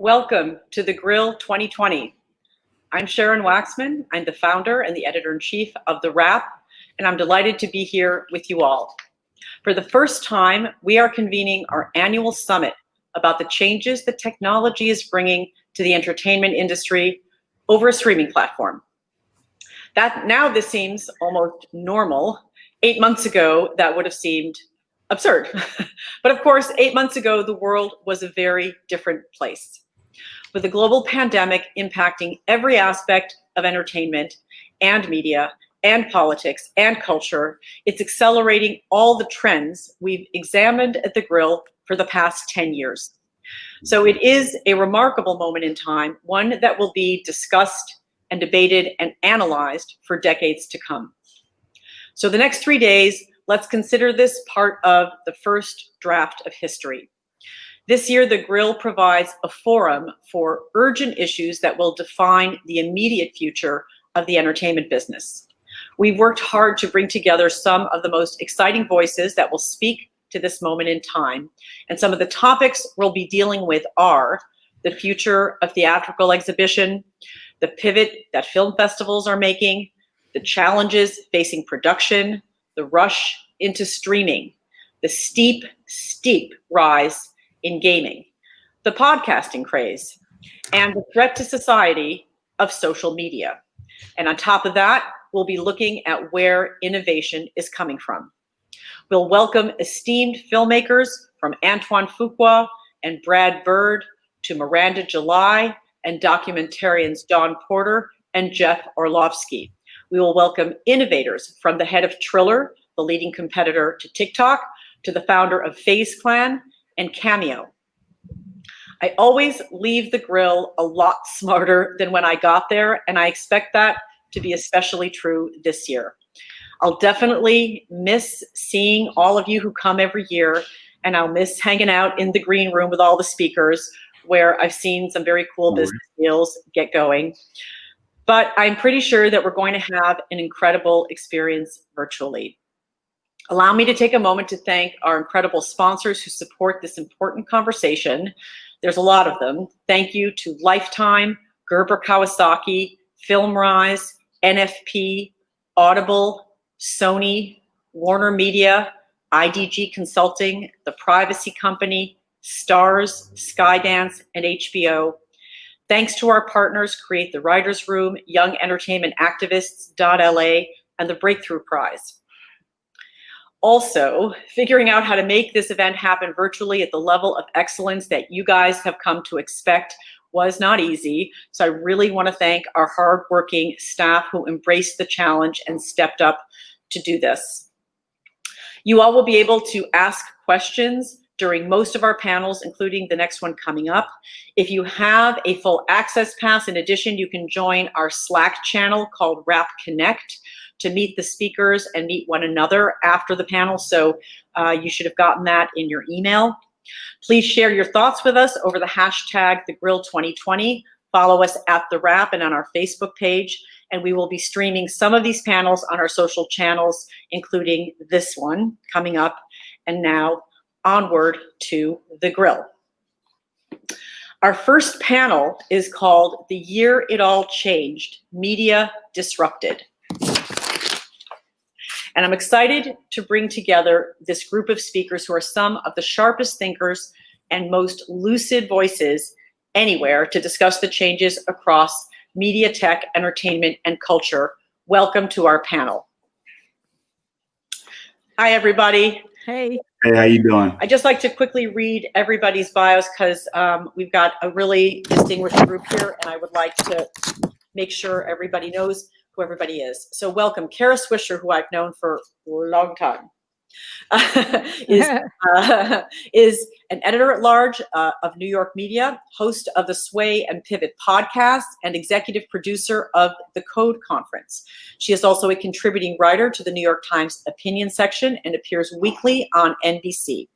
Welcome to TheGrill 2020. I'm Sharon Waxman. I'm the founder and the editor-in-chief of TheWrap, and I'm delighted to be here with you all. For the first time, we are convening our annual summit about the changes that technology is bringing to the entertainment industry over a streaming platform. Now this seems almost normal. 8 months ago, that would have seemed absurd. But of course, 8 months ago, the world was a very different place. With the global pandemic impacting every aspect of entertainment and media and politics and culture, it's accelerating all the trends we've examined at TheGrill for the past 10 years. So it is a remarkable moment in time, one that will be discussed and debated and analyzed for decades to come. So the next 3 days, let's consider this part of the first draft of history. This year, TheGrill provides a forum for urgent issues that will define the immediate future of the entertainment business. We've worked hard to bring together some of the most exciting voices that will speak to this moment in time. And some of the topics we'll be dealing with are the future of theatrical exhibition, the pivot that film festivals are making, the challenges facing production, the rush into streaming, the steep rise in gaming, the podcasting craze, and the threat to society of social media. And on top of that, we'll be looking at where innovation is coming from. We'll welcome esteemed filmmakers from Antoine Fuqua and Brad Bird to Miranda July and documentarians Don Porter and Jeff Orlovsky. We will welcome innovators from the head of Triller, the leading competitor to TikTok, to the founder of FaZe Clan and Cameo. I always leave TheGrill a lot smarter than when I got there, and I expect that to be especially true this year. I'll definitely miss seeing all of you who come every year, and I'll miss hanging out in the green room with all the speakers, where I've seen some very cool business deals get going. But I'm pretty sure that we're going to have an incredible experience virtually. Allow me to take a moment to thank our incredible sponsors who support this important conversation. There's a lot of them. Thank you to Lifetime, Gerber Kawasaki, FilmRise, NFP, Audible, Sony, Warner Media, IDG Consulting, The Privacy Company, Stars, Skydance, and HBO. Thanks to our partners, Create the Writers Room, Young Entertainment Activists.LA, and the Breakthrough Prize. Also, figuring out how to make this event happen virtually at the level of excellence that you guys have come to expect was not easy. So I really want to thank our hardworking staff who embraced the challenge and stepped up to do this. You all will be able to ask questions during most of our panels, including the next one coming up. If you have a full access pass, in addition, you can join our Slack channel called Wrap Connect to meet the speakers and meet one another after the panel. So you should have gotten that in your email. Please share your thoughts with us over the hashtag TheGrill2020. Follow us at TheWrap and on our Facebook page. And we will be streaming some of these panels on our social channels, including this one coming up. And now onward to TheGrill. Our first panel is called The Year It All Changed, Media Disrupted. And I'm excited to bring together this group of speakers who are some of the sharpest thinkers and most lucid voices anywhere to discuss the changes across media, tech, entertainment, and culture. Welcome to our panel. Hi, everybody. Hey. Hey, how you doing? I'd just like to quickly read everybody's bios because we've got a really distinguished group here, and I would like to make sure everybody knows who everybody is. So welcome, Kara Swisher, who I've known for a long time, is an editor-at-large of New York Media, host of the Sway and Pivot podcast, and executive producer of the Code Conference. She is also a contributing writer to the New York Times opinion section and appears weekly on NBC.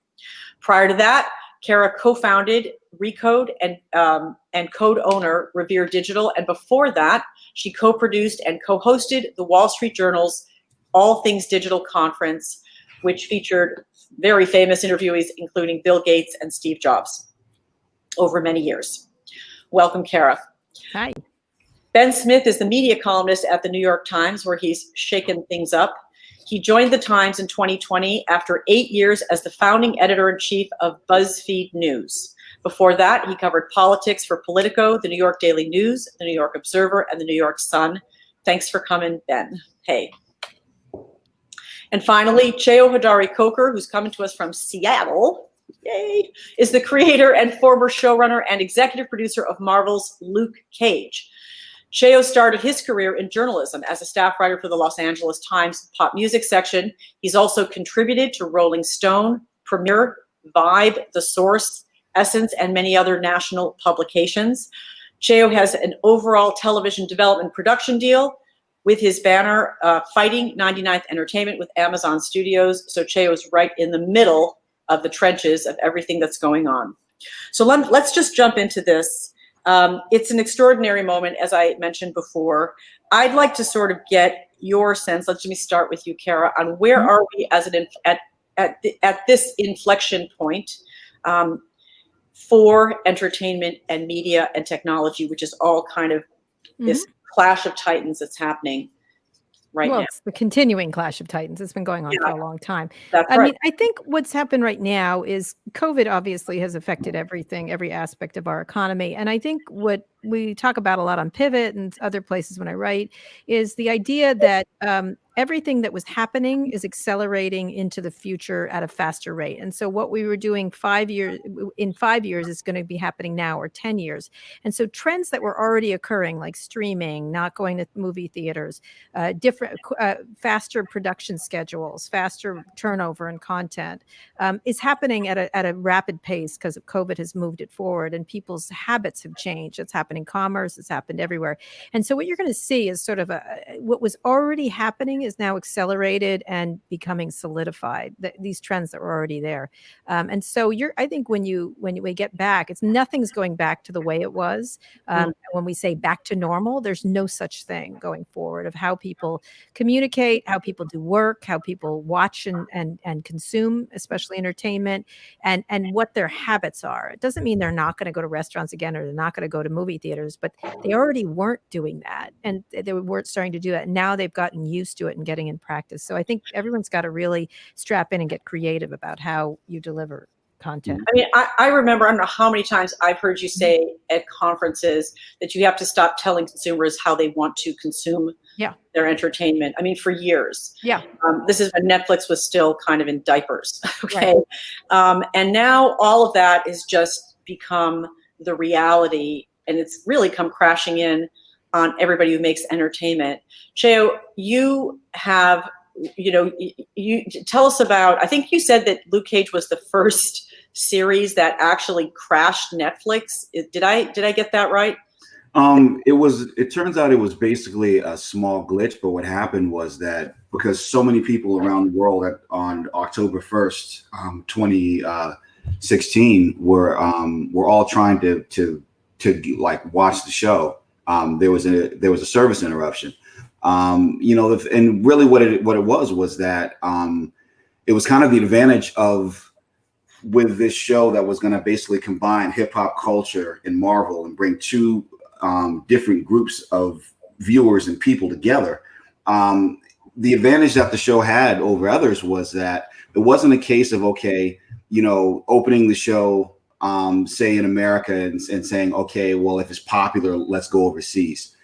Prior to that, Kara co-founded Recode and co-owner Revere Digital, and before that, she co-produced and co-hosted the Wall Street Journal's All Things Digital Conference, which featured very famous interviewees, including Bill Gates and Steve Jobs, over many years. Welcome, Kara. Hi. Ben Smith is the media columnist at the New York Times, where he's shaken things up. He joined the Times in 2020 after 8 years as the founding editor-in-chief of BuzzFeed News. Before that, he covered politics for Politico, the New York Daily News, the New York Observer, and the New York Sun. Thanks for coming, Ben. Hey. And finally, Cheo Hodari Coker, who's coming to us from Seattle, yay, is the creator and former showrunner and executive producer of Marvel's Luke Cage. Cheo started his career in journalism as a staff writer for the Los Angeles Times pop music section. He's also contributed to Rolling Stone, Premiere, Vibe, The Source, Essence, and many other national publications. Cheo has an overall television development production deal with his banner, Fighting 99th Entertainment with Amazon Studios. So Cheo is right in the middle of the trenches of everything that's going on. So let's just jump into this. It's an extraordinary moment, as I mentioned before. I'd like to sort of get your sense. Let me start with you, Kara, on where are we as at this inflection point for entertainment and media and technology, which is all kind of this clash of titans that's happening right now. It's the continuing clash of titans. It's been going on for a long time. That's I right. mean, I think what's happened right now is COVID obviously has affected everything, every aspect of our economy. And I think what we talk about a lot on Pivot and other places when I write is the idea that everything that was happening is accelerating into the future at a faster rate. And so what we were doing 5 years is going to be happening now, or 10 years. And so trends that were already occurring, like streaming, not going to movie theaters, different, faster production schedules, faster turnover in content, is happening at a rapid pace because COVID has moved it forward, and people's habits have changed. It's happened in commerce. It's happened everywhere. And so what you're going to see is sort of what was already happening is now accelerated and becoming solidified. These trends that were already there. And so I think when we get back, nothing's going back to the way it was. When we say back to normal, there's no such thing going forward of how people communicate, how people do work, how people watch and consume, especially entertainment, and what their habits are. It doesn't mean they're not going to go to restaurants again, or they're not going to go to movie theaters, but they already weren't doing that, and they weren't starting to do that. And now they've gotten used to it and getting in practice. So I think everyone's got to really strap in and get creative about how you deliver content. I mean, I remember, I don't know how many times I've heard you say at conferences that you have to stop telling consumers how they want to consume their entertainment. I mean, for years. Yeah. This is when Netflix was still kind of in diapers. Okay. Right. And now all of that is just become the reality, and it's really come crashing in on everybody who makes entertainment. Cheo, you have, you tell us about, I think you said that Luke Cage was the first series that actually crashed Netflix. Did I get that right? It turns out it was basically a small glitch, but what happened was that because so many people around the world on October 1st, 2016 were all trying to like watch the show. There was a service interruption. And really what it was that it was kind of the advantage of with this show that was going to basically combine hip hop culture and Marvel and bring two different groups of viewers and people together. The advantage that the show had over others was that it wasn't a case of, opening the show, say in America and saying, okay, well, if it's popular, let's go overseas.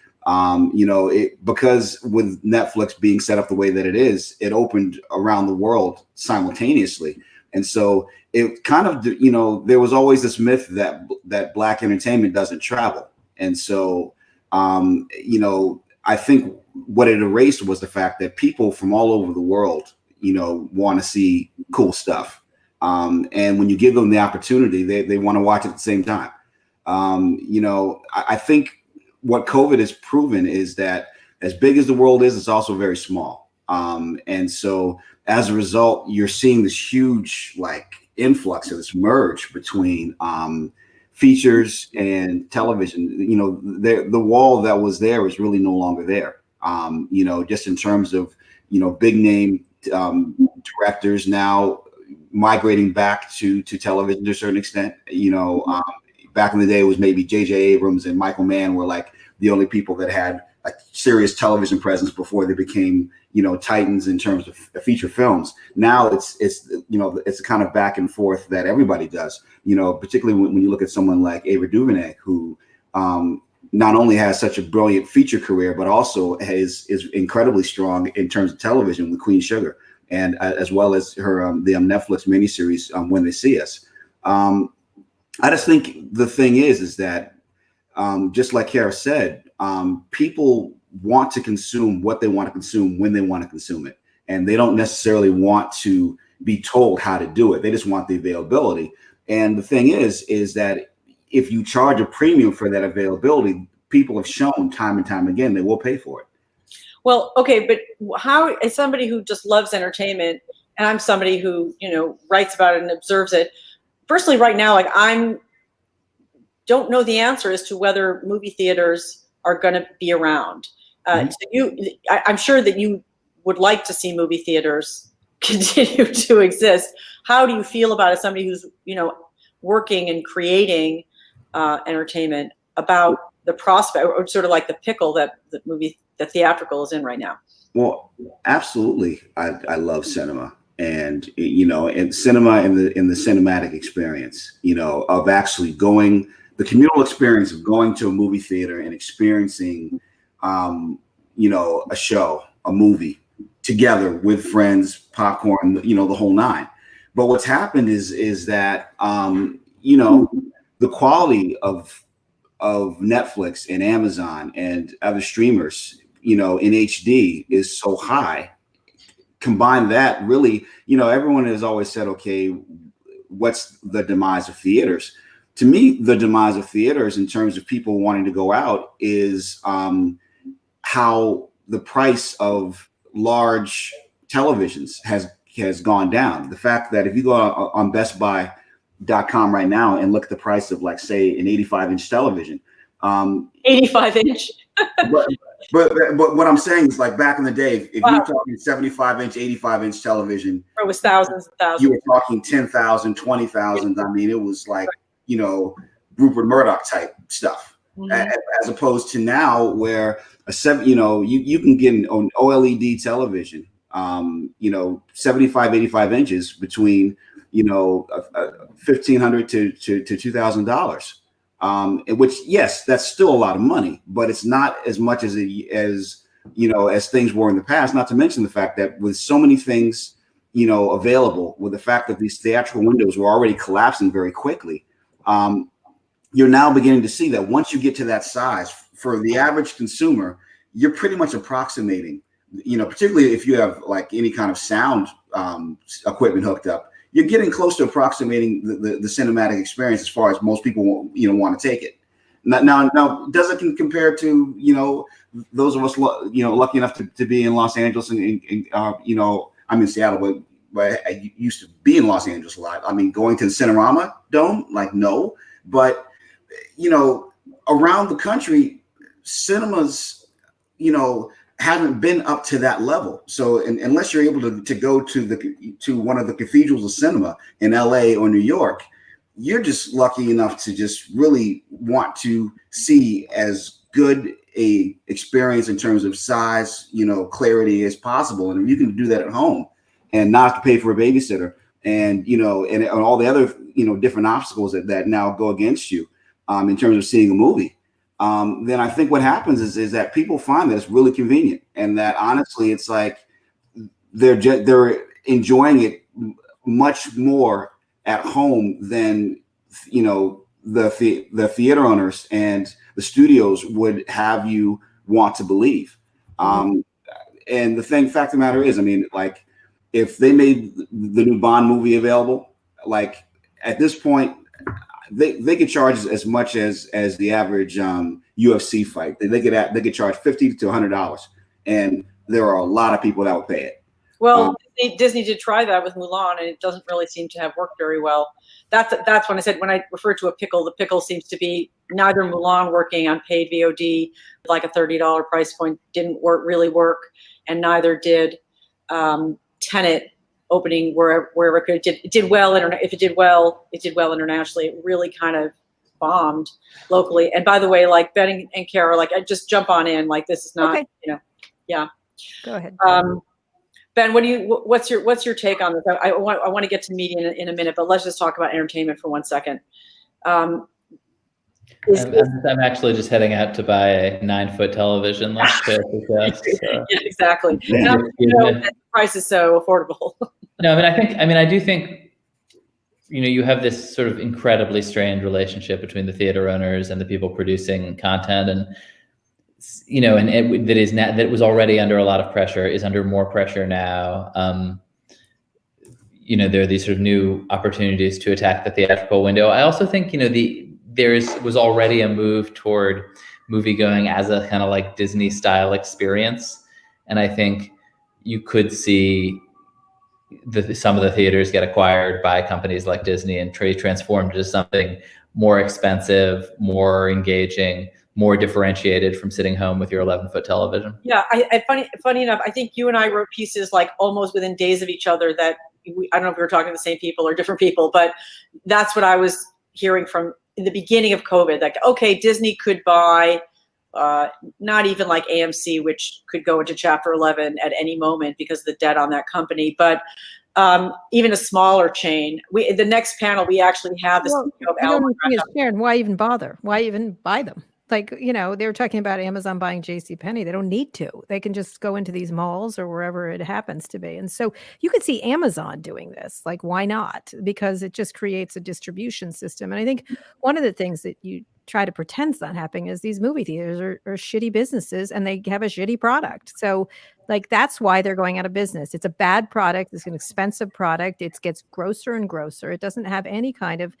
Because with Netflix being set up the way that it is, it opened around the world simultaneously. And so it kind of, there was always this myth that Black entertainment doesn't travel. And so, I think what it erased was the fact that people from all over the world, want to see cool stuff. And when you give them the opportunity, they want to watch it at the same time. I think what COVID has proven is that as big as the world is, it's also very small. And so as a result, you're seeing this huge influx of this merge between features and television. The wall that was there is really no longer there. Just in terms of, big name back to television to a certain extent. back in the day, it was maybe J.J. Abrams and Michael Mann were like the only people that had a serious television presence before they became, titans in terms of feature films. Now it's a kind of back and forth that everybody does, particularly when you look at someone like Ava DuVernay, who not only has such a brilliant feature career, but also is incredibly strong in terms of television with Queen Sugar, and as well as her the Netflix miniseries When They See Us. I just think the thing is that just like Kara said, people want to consume what they want to consume when they want to consume it, and they don't necessarily want to be told how to do it. They just want the availability. And the thing is that if you charge a premium for that availability, people have shown time and time again they will pay for it. Well, okay, but how, as somebody who just loves entertainment, and I'm somebody who, writes about it and observes it, personally right now, like don't know the answer as to whether movie theaters are going to be around. So I'm sure that you would like to see movie theaters continue to exist. How do you feel about it as somebody who's, working and creating entertainment, about the prospect, or sort of like the pickle that the theatrical is in right now? Well, absolutely. I love cinema, and and cinema in the cinematic experience, of actually going, the communal experience of going to a movie theater and experiencing a show, a movie together with friends, popcorn, the whole nine. But what's happened is that the quality of Netflix and Amazon and other streamers, in HD is so high. Combine that, really, everyone has always said, okay, what's the demise of theaters? To me, the demise of theaters in terms of people wanting to go out is how the price of large televisions has gone down. The fact that if you go on bestbuy.com right now and look at the price of, like, say, an 85-inch television, 85-inch. but what I'm saying is, like, back in the day, if you're talking 75-inch, 85-inch television, it was thousands and thousands. You were talking 10,000, 20,000. I mean, it was like, Rupert Murdoch type stuff, as opposed to now where you can get an OLED television, 75, 85 inches between, $1,500 to $2,000. Which, yes, that's still a lot of money, but it's not as much as things were in the past. Not to mention the fact that with so many things, available, with the fact that these theatrical windows were already collapsing very quickly, you're now beginning to see that once you get to that size, for the average consumer, you're pretty much approximating, particularly if you have like any kind of sound equipment hooked up, you're getting close to approximating the cinematic experience as far as most people want to take it. Now, does it compare to those of us lucky enough to be in Los Angeles and I'm in Seattle, but I used to be in Los Angeles a lot. I mean, going to the Cinerama Dome, like, no, but around the country, cinemas, haven't been up to that level. So unless you're able to go to one of the cathedrals of cinema in LA or New York, you're just lucky enough to just really want to see as good a experience in terms of size, clarity as possible. And if you can do that at home and not have to pay for a babysitter and, and all the other, different obstacles that now go against you in terms of seeing a movie, then I think what happens is that people find that it's really convenient, and that honestly, it's like they're enjoying it much more at home than the theater owners and the studios would have you want to believe. And the fact of the matter is, I mean, like, if they made the new Bond movie available, like, at this point, they could charge as much as the average UFC fight. They could charge $50 to $100, and there are a lot of people that would pay it. Well, Disney did try that with Mulan, and it doesn't really seem to have worked very well. That's when I said, when I refer to a pickle, the pickle seems to be neither Mulan working on paid VOD, like a $30 price point, didn't really work, and neither did Tenet opening wherever it could. It did well. If it did well, it did well internationally. It really kind of bombed locally. And by the way, like Ben and Kara, like I just jump on in. Like this is not, Okay. yeah. Go ahead. Ben, what's your take on this? I want to get to media in a minute, but let's just talk about entertainment for 1 second. I'm actually just heading out to buy a 9-foot television. Yeah, exactly. Now, the price is so affordable. No, I do think, you have this sort of incredibly strained relationship between the theater owners and the people producing content, and that was already under a lot of pressure, is under more pressure now. There are these sort of new opportunities to attack the theatrical window. I also think, there was already a move toward movie going as a kind of like Disney style experience. And I think you could see some of the theaters get acquired by companies like Disney and transformed into something more expensive, more engaging, more differentiated from sitting home with your 11-foot television. Yeah, funny enough, I think you and I wrote pieces like almost within days of each other that I don't know if we were talking to the same people or different people, but that's what I was hearing from in the beginning of COVID. Like, okay, Disney could buy not even like AMC, which could go into Chapter 11 at any moment because of the debt on that company, but even a smaller chain. The next panel, we actually have this. Sharon, why even bother? Why even buy them? Like, they were talking about Amazon buying JCPenney. They don't need to. They can just go into these malls or wherever it happens to be. And so you could see Amazon doing this. Like, why not? Because it just creates a distribution system. And I think one of the things that you try to pretend's not happening is these movie theaters are shitty businesses and they have a shitty product. So like, that's why they're going out of business. It's a bad product. It's an expensive product. It gets grosser and grosser. It doesn't have any kind of,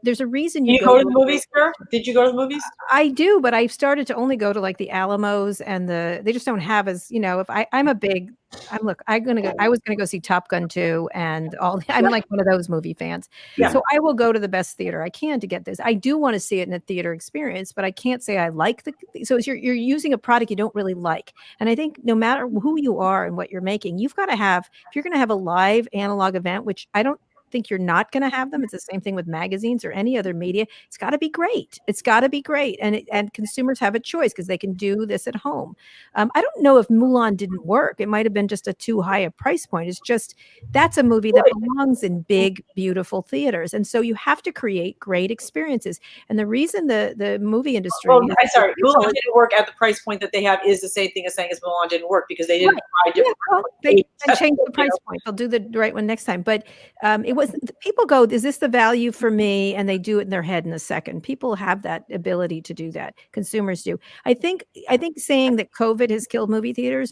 there's a reason you go to the movies, Sarah? Did you go to the movies? I do, but I've started to only go to like the Alamos and they just don't have as, if I was going to go see Top Gun 2 and I'm like one of those movie fans. Yeah. So I will go to the best theater I can to get this. I do want to see it in a theater experience, but I can't say I like so you're using a product you don't really like. And I think no matter who you are and what you're making, you've got to have, if you're going to have a live analog event, which I don't think you're not going to have them. It's the same thing with magazines or any other media. It's got to be great. It's got to be great. And consumers have a choice because they can do this at home. I don't know if Mulan didn't work. It might have been just a too high a price point. It's just, that's a movie that belongs in big, beautiful theaters. And so you have to create great experiences. And the reason the movie industry. Well, I'm sorry, Mulan didn't work at the price point that they have is the same thing as saying as Mulan didn't work because they didn't try different. They changed the price point. They'll do the right one next time. But people go, is this the value for me? And they do it in their head in a second. People have that ability to do that. Consumers do. I think saying that COVID has killed movie theaters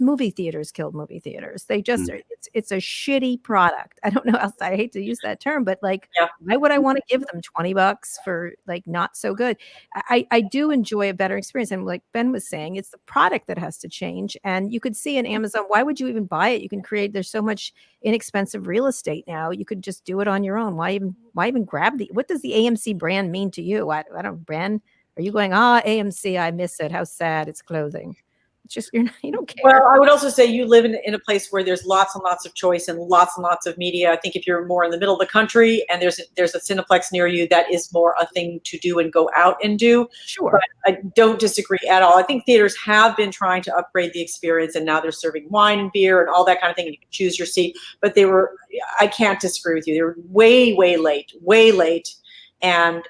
killed movie theaters. They just, it's a shitty product. I don't know else. I hate to use that term, but like, why would I want to give them $20 for like not so good? I do enjoy a better experience. And like Ben was saying, it's the product that has to change. And you could see in Amazon, why would you even buy it? You can there's so much inexpensive real estate now. You could just do it on your own. Why even grab what does the AMC brand mean to you? I don't brand. Are you going, AMC, I miss it. How sad, it's clothing. It's just, you don't care. Well, I would also say you live in a place where there's lots and lots of choice and lots of media. I think if you're more in the middle of the country and there's a Cineplex near you, that is more a thing to do and go out and do. Sure. But I don't disagree at all. I think theaters have been trying to upgrade the experience and now they're serving wine and beer and all that kind of thing. And you can choose your seat, but I can't disagree with you. They were way late. And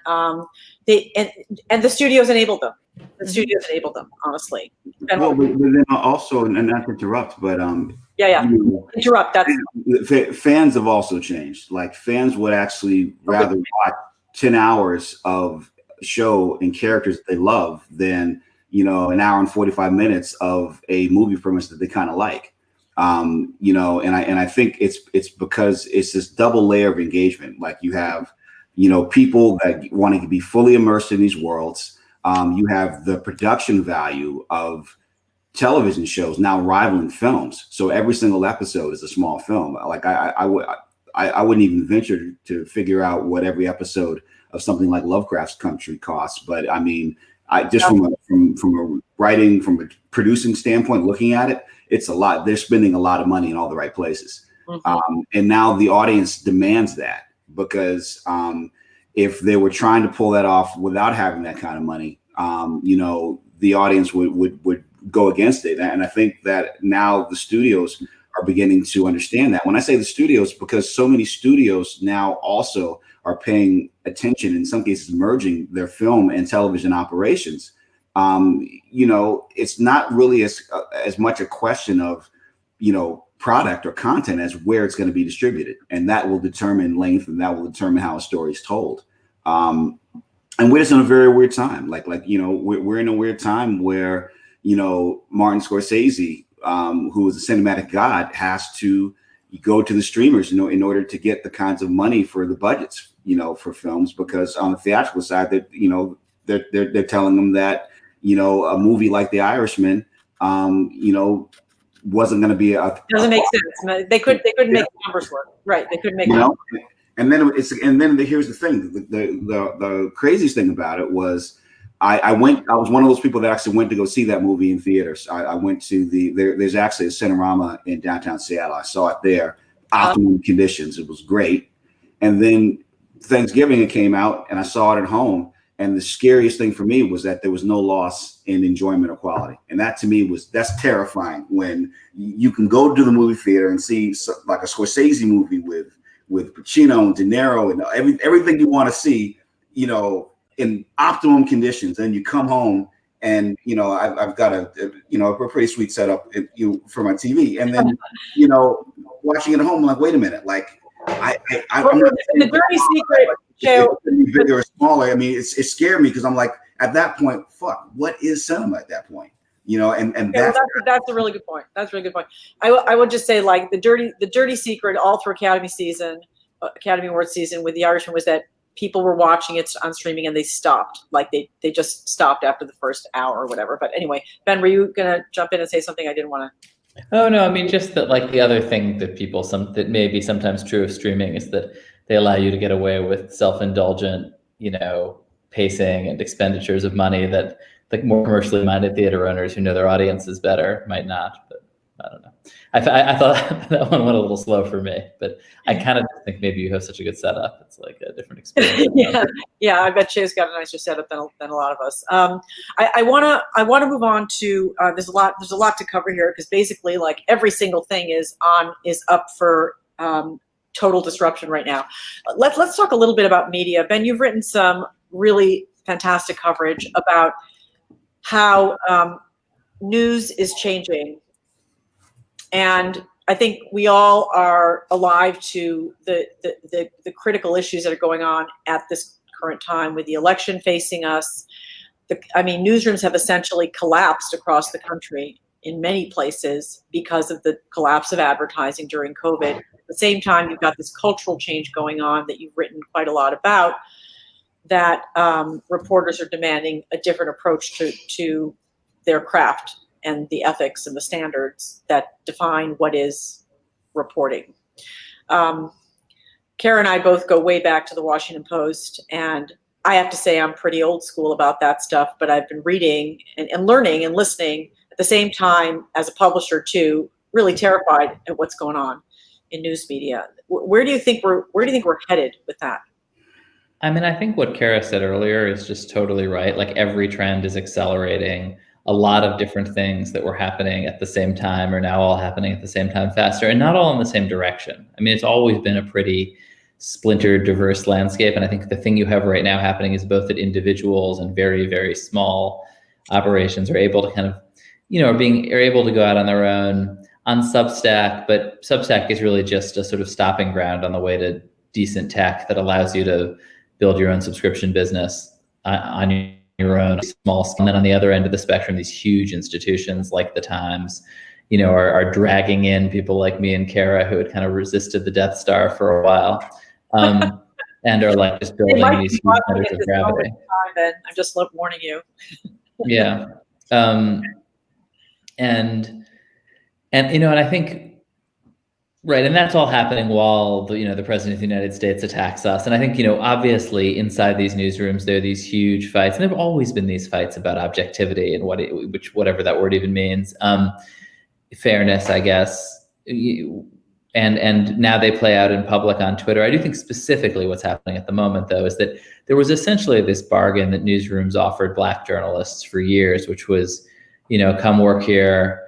the studios enabled them. The studios enabled them, honestly. Well, but then also, and not to interrupt, but interrupt. That's fans have also changed. Like fans would actually rather watch 10 hours of show and characters that they love than an hour and 45 minutes of a movie premise that they kind of like. And I think it's because it's this double layer of engagement. Like you have people that want to be fully immersed in these worlds. You have the production value of television shows now rivaling films. So every single episode is a small film. Like I wouldn't even venture to figure out what every episode of something like Lovecraft's Country costs. But I mean, from a writing, from a producing standpoint, looking at it, it's a lot. They're spending a lot of money in all the right places. And now the audience demands that because if they were trying to pull that off without having that kind of money, the audience would go against it. And I think that now the studios are beginning to understand that. When I say the studios, because so many studios now also are paying attention, in some cases merging their film and television operations. It's not really as much a question of, product or content as where it's going to be distributed. And that will determine length, and that will determine how a story is told. And we're just in a very weird time. We're in a weird time where, Martin Scorsese, who is a cinematic god, has to go to the streamers, in order to get the kinds of money for the budgets, for films, because on the theatrical side, they're telling them that, a movie like The Irishman, wasn't going to be doesn't make sense. They couldn't make the numbers work. Right. They couldn't make And then here's the thing. The craziest thing about it was I was one of those people that actually went to go see that movie in theaters. I went to there's actually a Cinerama in downtown Seattle. I saw it there, optimum conditions. It was great. And then Thanksgiving it came out and I saw it at home. And the scariest thing for me was that there was no loss in enjoyment or quality. And that to me that's terrifying, when you can go to the movie theater and see like a Scorsese movie with Pacino and De Niro and everything you want to see, in optimum conditions. And you come home and, I've got a pretty sweet setup for my TV. And then, watching it at home, I'm like, wait a minute, like I'm not, the dirty secret. Bigger or smaller. I mean, it scared me because I'm like, at that point, fuck, what is cinema at that point? And that's a really good point. That's a really good point. I would just say, like, the dirty secret all through Academy Awards season with The Irishman was that people were watching it on streaming and they stopped. Like they just stopped after the first hour or whatever. But anyway, Ben, were you gonna jump in and say something? I didn't want to. Oh no, I mean, just that, like, the other thing that that may be sometimes true of streaming is that they allow you to get away with self-indulgent, pacing and expenditures of money that like more commercially minded theater owners who know their audience is better might not. But I don't know. I thought that one went a little slow for me, but I kind of think maybe you have such a good setup. It's like a different experience. Yeah. I bet Shay's got a nicer setup than a lot of us. I wanna move on to there's a lot to cover here, because basically, like, every single thing is up for total disruption right now. Let's talk a little bit about media. Ben, you've written some really fantastic coverage about how news is changing. And I think we all are alive to the critical issues that are going on at this current time with the election facing us. Newsrooms have essentially collapsed across the country in many places because of the collapse of advertising during COVID. At the same time, you've got this cultural change going on that you've written quite a lot about, that reporters are demanding a different approach to their craft and the ethics and the standards that define what is reporting. Kara and I both go way back to the Washington Post, and I have to say I'm pretty old school about that stuff, but I've been reading and learning and listening at the same time as a publisher too, really terrified at what's going on in news media. Where do you think we're headed with that? I mean, I think what Kara said earlier is just totally right. Like, every trend is accelerating. A lot of different things that were happening at the same time are now all happening at the same time faster, and not all in the same direction. I mean, it's always been a pretty splintered, diverse landscape. And I think the thing you have right now happening is both that individuals and very, very small operations are able to kind of, are able to go out on their own on Substack, but Substack is really just a sort of stopping ground on the way to decent tech that allows you to build your own subscription business on your own small scale. And then on the other end of the spectrum, these huge institutions like the Times, are dragging in people like me and Kara, who had kind of resisted the Death Star for a while, and are like just building these huge centers of gravity. I'm just warning you. Yeah. And I think, right, and that's all happening while the President of the United States attacks us. And I think, obviously inside these newsrooms, there are these huge fights, and there have always been these fights about objectivity and whatever that word even means, fairness, I guess. and now they play out in public on Twitter. I do think specifically what's happening at the moment, though, is that there was essentially this bargain that newsrooms offered Black journalists for years, which was, come work here.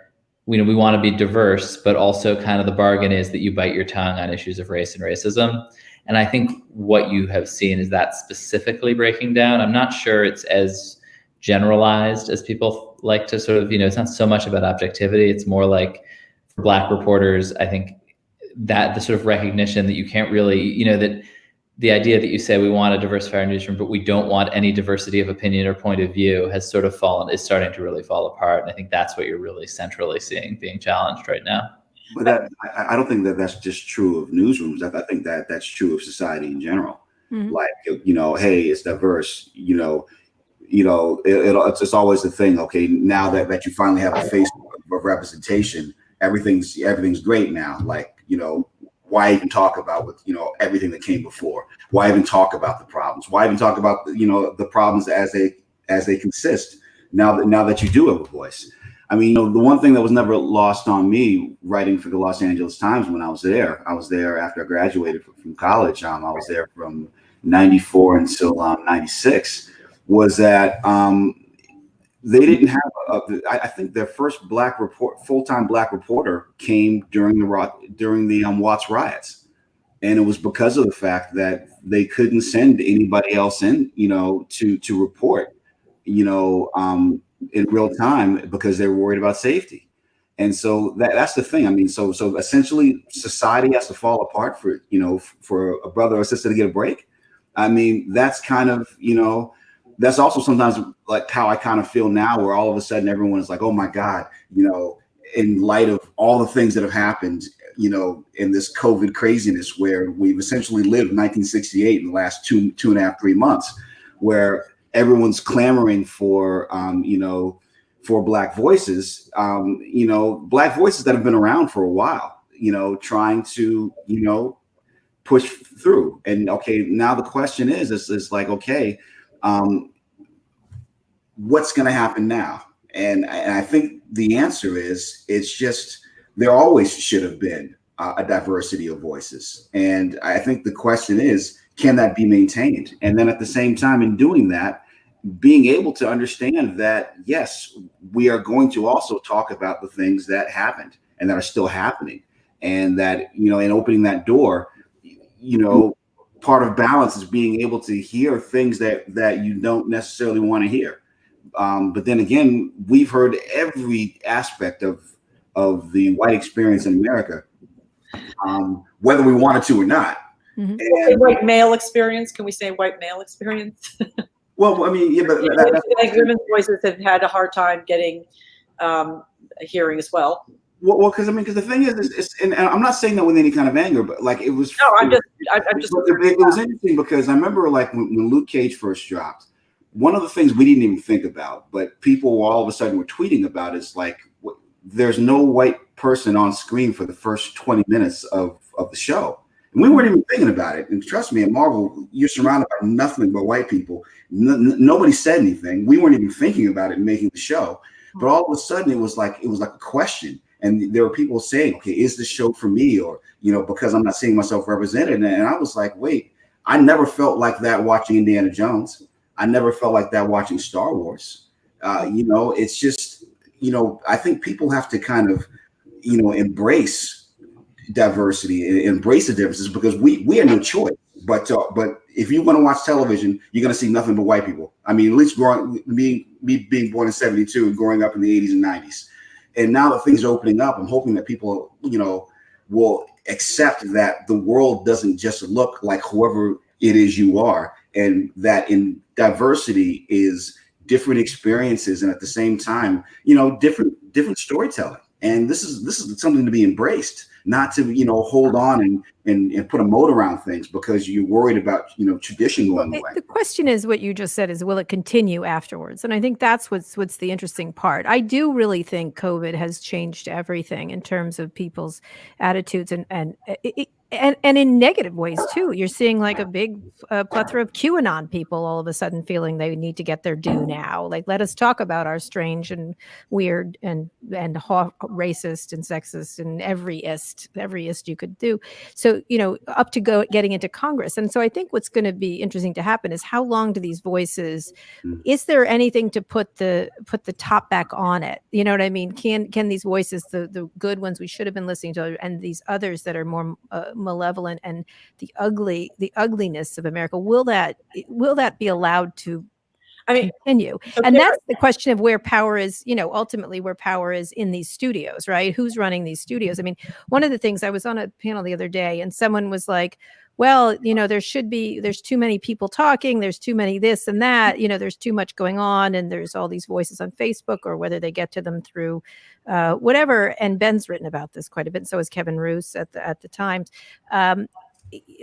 We want to be diverse, but also kind of the bargain is that you bite your tongue on issues of race and racism. And I think what you have seen is that specifically breaking down. I'm not sure it's as generalized as people like to sort of, it's not so much about objectivity. It's more like for Black reporters, I think that the sort of recognition that you can't really, that the idea that you say we want to diversify our newsroom, but we don't want any diversity of opinion or point of view is starting to really fall apart. And I think that's what you're really centrally seeing being challenged right now. But I don't think that that's just true of newsrooms. I think that that's true of society in general. Mm-hmm. Like, hey, it's diverse, it's always the thing. Okay, now that you finally have a face of representation, everything's great now. Like, why even talk about everything that came before? Why even talk about the problems? Why even talk about the problems as they consist? Now that you do have a voice. I mean, the one thing that was never lost on me writing for the Los Angeles Times when I was there after I graduated from college. I was there from '94 until '96. Was that they didn't have I think their first full-time Black reporter came during the Watts riots, and it was because of the fact that they couldn't send anybody else in to report in real time because they were worried about safety. And so that's the thing. I mean, so essentially society has to fall apart for a brother or sister to get a break. I mean, that's kind of that's also sometimes like how I kind of feel now, where all of a sudden everyone is like, oh my God, in light of all the things that have happened, in this COVID craziness, where we've essentially lived 1968 in the last two and a half, 3 months, where everyone's clamoring for, for Black voices, Black voices that have been around for a while, trying to, push through. And okay, now the question is like, okay, what's going to happen now? And I think the answer is, it's just, there always should have been a diversity of voices. And I think the question is, can that be maintained? And then at the same time, in doing that, being able to understand that, yes, we are going to also talk about the things that happened and that are still happening. And that, in opening that door, part of balance is being able to hear things that you don't necessarily want to hear. But then again, we've heard every aspect of the white experience in America, whether we wanted to or not. Mm-hmm. And white male experience. Can we say white male experience? Well, I mean, yeah, but like women's voices have had a hard time getting a hearing as well. Well, because the thing is, and I'm not saying that with any kind of anger, but like it was. No, I'm just. It was interesting because I remember like when Luke Cage first dropped, one of the things we didn't even think about, but people all of a sudden were tweeting about, is like, there's no white person on screen for the first 20 minutes of the show. And we weren't even thinking about it. And trust me, at Marvel, you're surrounded by nothing but white people. Nobody said anything. We weren't even thinking about it making the show. But all of a sudden, it was like a question. And there were people saying, okay, is this show for me? Or, because I'm not seeing myself represented. And I was like, wait, I never felt like that watching Indiana Jones. I never felt like that watching Star Wars. It's just, I think people have to kind of, embrace diversity, embrace the differences, because we have no choice. But if you want to watch television, you're going to see nothing but white people. I mean, at least me being born in '72 and growing up in the '80s and '90s. And now that things are opening up, I'm hoping that people, will accept that the world doesn't just look like whoever it is you are, and that in diversity is different experiences, and at the same time, different storytelling. And this is something to be embraced, not to hold on and put a moat around things because you're worried about tradition going away. The question is, what you just said is, will it continue afterwards? And I think that's what's the interesting part. I do really think COVID has changed everything in terms of people's attitudes, and and in negative ways too. You're seeing like a big plethora of QAnon people all of a sudden feeling they need to get their due now. Like, let us talk about our strange and weird and racist and sexist and every ist you could do. So, up to getting into Congress. And so I think what's going to be interesting to happen is how long do these voices, is there anything to put the top back on it? You know what I mean? Can these voices, the good ones we should have been listening to, and these others that are more malevolent and the ugliness of America, will that be allowed to continue? And that's the question of where power is, ultimately where power is in these studios, right? Who's running these studios? I mean, one of the things, I was on a panel the other day and someone was like, well, there's too many people talking, there's too many this and that, there's too much going on, and there's all these voices on Facebook, or whether they get to them through whatever. And Ben's written about this quite a bit, and so has Kevin Roose at the Times,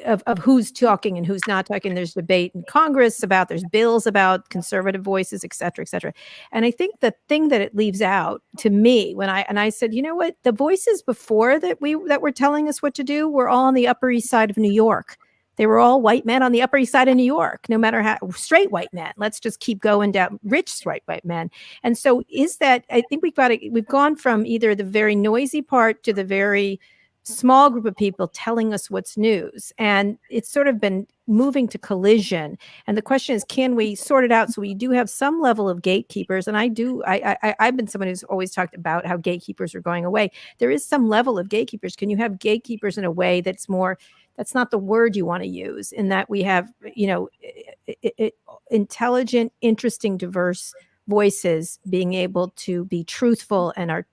of who's talking and who's not talking. There's debate in Congress there's bills about conservative voices, et cetera, et cetera. And I think the thing that it leaves out to me I said, you know what, the voices before that were telling us what to do were all on the Upper East Side of New York. They were all white men on the Upper East Side of New York, no matter how straight white men. Let's just keep going down, rich straight white men. And so I think we've gone from either the very noisy part to the very small group of people telling us what's news. And it's sort of been moving to collision. And the question is, can we sort it out so we do have some level of gatekeepers? And I've been someone who's always talked about how gatekeepers are going away. There is some level of gatekeepers. Can you have gatekeepers in a way that's not the word you want to use, in that we have, intelligent, interesting, diverse voices being able to be truthful and are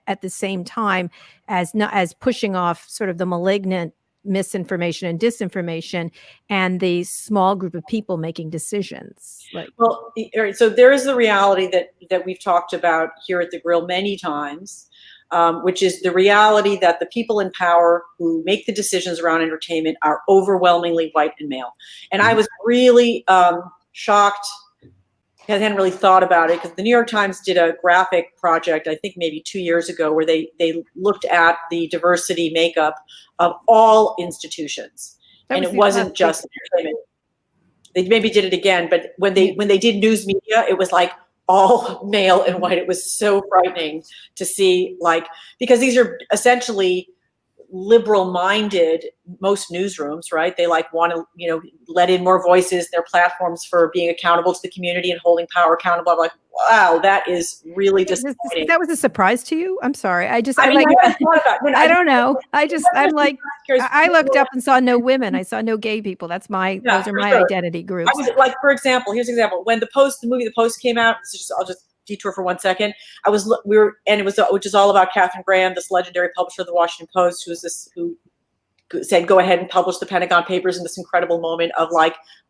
at the same time as pushing off sort of the malignant misinformation and disinformation and the small group of people making decisions. Well, all right, so there is the reality that we've talked about here at TheGrill many times, which is the reality that the people in power who make the decisions around entertainment are overwhelmingly white and male. And I was really shocked. I hadn't really thought about it, because the New York Times did a graphic project, I think maybe 2 years ago, where they looked at the diversity makeup of all institutions. And it wasn't just entertainment. They maybe did it again, but when they did news media, it was like all male and white. It was so frightening to see, because these are essentially liberal-minded, most newsrooms, right? They want to, let in more voices, their platforms for being accountable to the community and holding power accountable. I'm like, wow, that is really disappointing. That was a surprise to you? I'm sorry. I don't know. I looked up and saw no women. I saw no gay people. Those are my identity groups. I was for example, here's an example. When the movie The Post came out, I'll just detour for 1 second. Which is all about Katharine Graham, this legendary publisher of the Washington Post, who said, go ahead and publish the Pentagon Papers, in this incredible moment of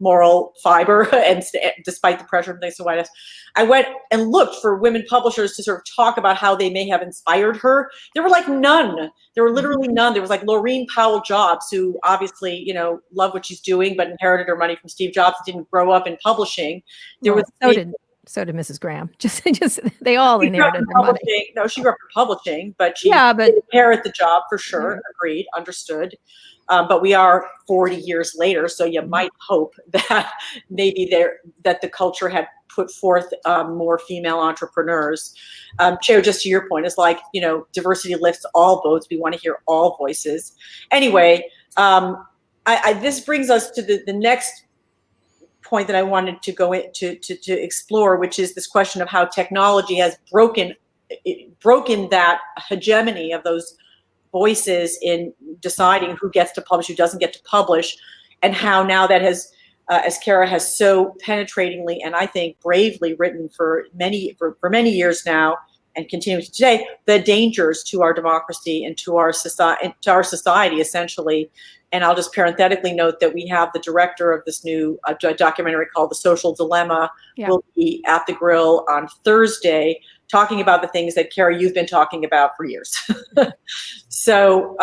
moral fiber, and despite the pressure from the White House. I went and looked for women publishers to sort of talk about how they may have inspired her. There were none. There were literally none. There was Laureen Powell Jobs, who obviously, loved what she's doing, but inherited her money from Steve Jobs, didn't grow up in publishing. So did Mrs. Graham. Just they all inherited her money. No, she grew up in publishing, but she did inherit the job for sure. Agreed, understood. But we are 40 years later, so you might hope that maybe that the culture had put forth more female entrepreneurs. Chair, just to your point, it's diversity lifts all boats. We want to hear all voices. Anyway, this brings us to the next point that I wanted to go into to explore, which is this question of how technology has broken that hegemony of those voices in deciding who gets to publish, who doesn't get to publish, and how now that has, as Kara has so penetratingly and I think bravely written for many years now, and continuing today, the dangers to our democracy and to our society, essentially. And I'll just parenthetically note that we have the director of this new documentary called The Social Dilemma will be at TheGrill on Thursday, talking about the things that, Kara, you've been talking about for years. So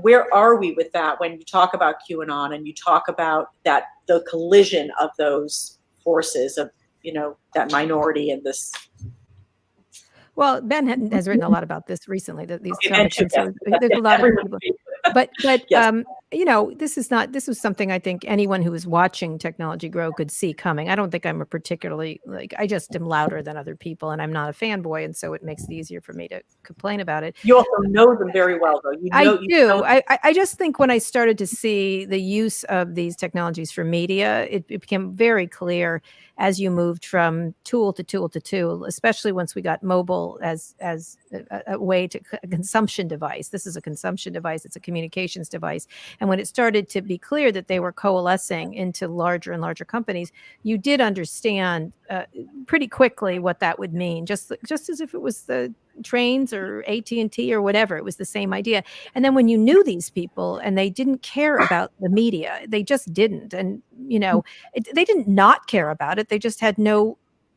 where are we with that when you talk about QAnon and you talk about the collision of those forces of, that minority and this? Well, Ben has written a lot about this recently. These topics. So there's a lot of people. But yes. this was something I think anyone who was watching technology grow could see coming. I don't think I'm a particularly, I just am louder than other people, and I'm not a fanboy, and so it makes it easier for me to complain about it. You also know them very well, though. I do. I just think when I started to see the use of these technologies for media, it became very clear as you moved from tool to tool to tool, especially once we got mobile as a way to a consumption device. This is a consumption device. It's a communications device. And when it started to be clear that they were coalescing into larger and larger companies, you did understand pretty quickly what that would mean. Just as if it was the trains or AT&T or whatever, it was the same idea. And then when you knew these people and they didn't care about the media, they just didn't. And, they didn't not care about it. They just had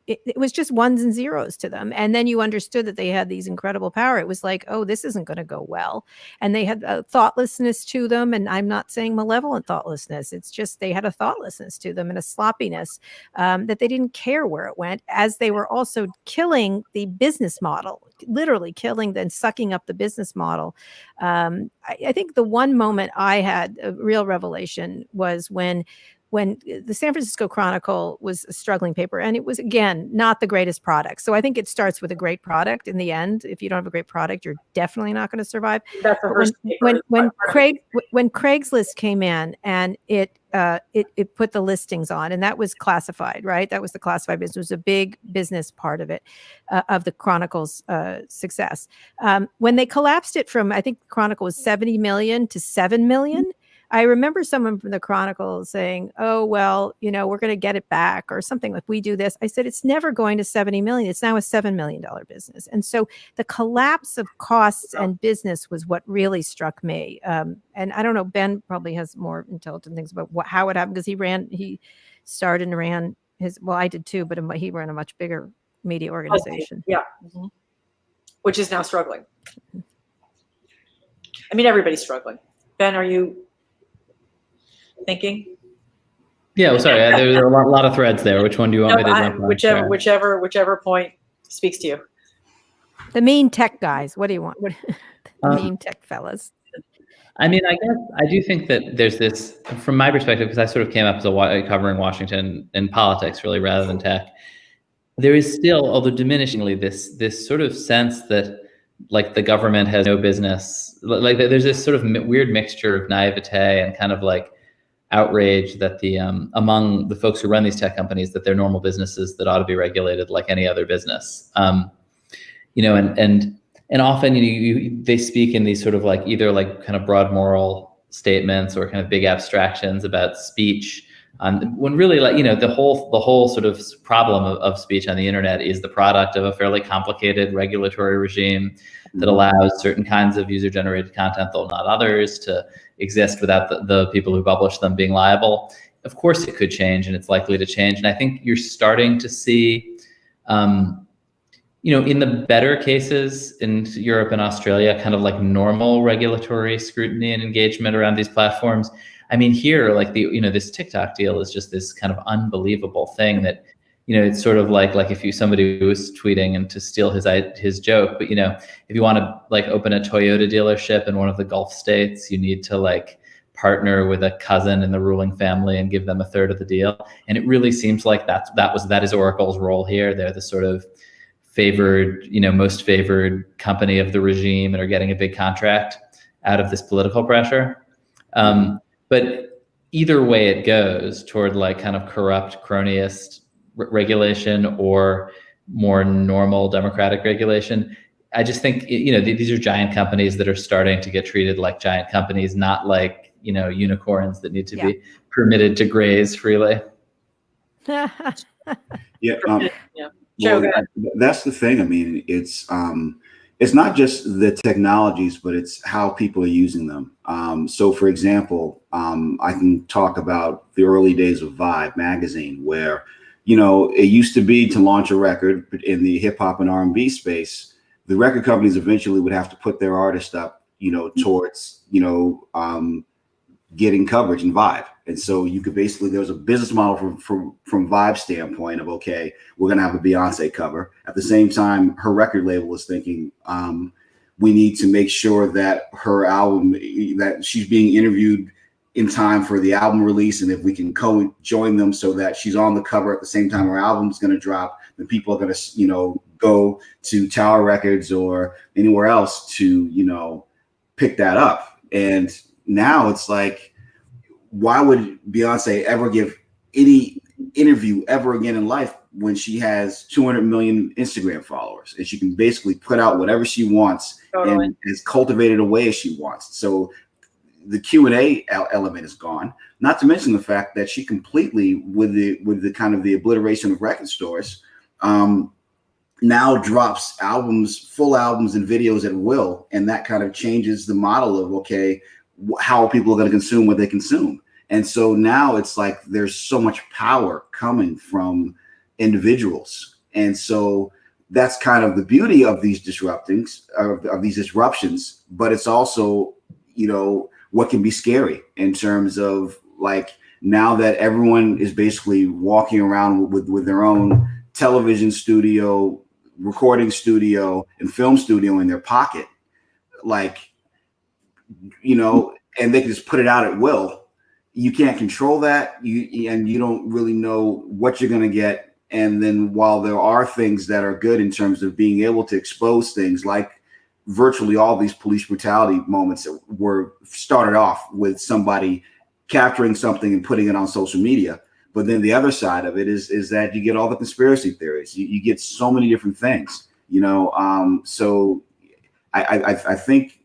it was just ones and zeros to them. And then you understood that they had these incredible power. It was like, oh, this isn't going to go well. And they had a thoughtlessness to them. And I'm not saying malevolent thoughtlessness. It's just they had a thoughtlessness to them and a sloppiness that they didn't care where it went, as they were also killing the business model, literally killing and sucking up the business model. I think the one moment I had a real revelation was when the San Francisco Chronicle was a struggling paper, and it was, again, not the greatest product. So I think it starts with a great product in the end. If you don't have a great product, you're definitely not going to survive. That's the first when Craigslist came in and it put the listings on, and that was classified, right? That was the classified business. It was a big business part of it, of the Chronicle's success. When they collapsed it from, I think the Chronicle was 70 million to 7 million, I remember someone from the Chronicle saying, oh, well, we're going to get it back or something. If we do this, I said, it's never going to 70 million. It's now a $7 million business. And so the collapse of costs and business was what really struck me. And I don't know, Ben probably has more intelligent things about how it happened, because he started and ran I did too, but he ran a much bigger media organization. Yeah. Mm-hmm. Which is now struggling. I mean, everybody's struggling. Ben, are you thinking? Yeah, well, sorry, there's a lot of threads there. Which one do you want me to jump on? Whichever point speaks to you. The mean tech guys. What do you want? The mean tech fellas. I mean, I guess I do think that there's this, from my perspective, because I sort of came up as covering Washington and politics really rather than tech. There is still, although diminishingly, this sort of sense that like the government has no business. Like there's this sort of weird mixture of naivete and kind of like outrage that among the folks who run these tech companies, that they're normal businesses that ought to be regulated like any other business. And often they speak in these sort of like either like kind of broad moral statements or kind of big abstractions about speech. When really, like, the whole sort of problem of speech on the internet is the product of a fairly complicated regulatory regime that allows certain kinds of user-generated content, though not others, to exist without the people who publish them being liable. Of course, it could change, and it's likely to change. And I think you're starting to see, in the better cases in Europe and Australia, kind of like normal regulatory scrutiny and engagement around these platforms. I mean, here, like this TikTok deal is just this kind of unbelievable thing that, it's sort of like if somebody was tweeting and to steal his joke, but if you want to like open a Toyota dealership in one of the Gulf states, you need to like partner with a cousin in the ruling family and give them a third of the deal. And it really seems like that is Oracle's role here. They're the sort of favored, most favored company of the regime and are getting a big contract out of this political pressure. But either way it goes toward like kind of corrupt cronyist regulation or more normal democratic regulation, I just think, these are giant companies that are starting to get treated like giant companies, not like, unicorns that need to be permitted to graze freely. Yeah. Well, that's the thing. I mean, it's not just the technologies, but it's how people are using them. So, for example, I can talk about the early days of Vibe magazine, where, it used to be to launch a record in the hip hop and R&B space. The record companies eventually would have to put their artist up, towards, getting coverage in Vibe. And so you could basically, there was a business model from Vibe standpoint of, okay, we're going to have a Beyonce cover. At the same time, her record label was thinking, we need to make sure that her album, that she's being interviewed in time for the album release, and if we can join them so that she's on the cover at the same time her album's going to drop, then people are going to, go to Tower Records or anywhere else to, pick that up. And now it's like, why would Beyonce ever give any interview ever again in life when she has 200 million Instagram followers and she can basically put out whatever she wants and is cultivated a way as she wants? So the Q&A element is gone, not to mention the fact that she completely, with the kind of the obliteration of record stores, now drops full albums and videos at will. And that kind of changes the model of, okay, how are people going to consume what they consume? And so now it's like there's so much power coming from individuals. And so that's kind of the beauty of these disruptions, but it's also, what can be scary in terms of like, now that everyone is basically walking around with their own television studio, recording studio, and film studio in their pocket, like, and they can just put it out at will. You can't control that. And you don't really know what you're going to get. And then while there are things that are good in terms of being able to expose things, like virtually all these police brutality moments that were started off with somebody capturing something and putting it on social media. But then the other side of it is that you get all the conspiracy theories. You get so many different things, so I think,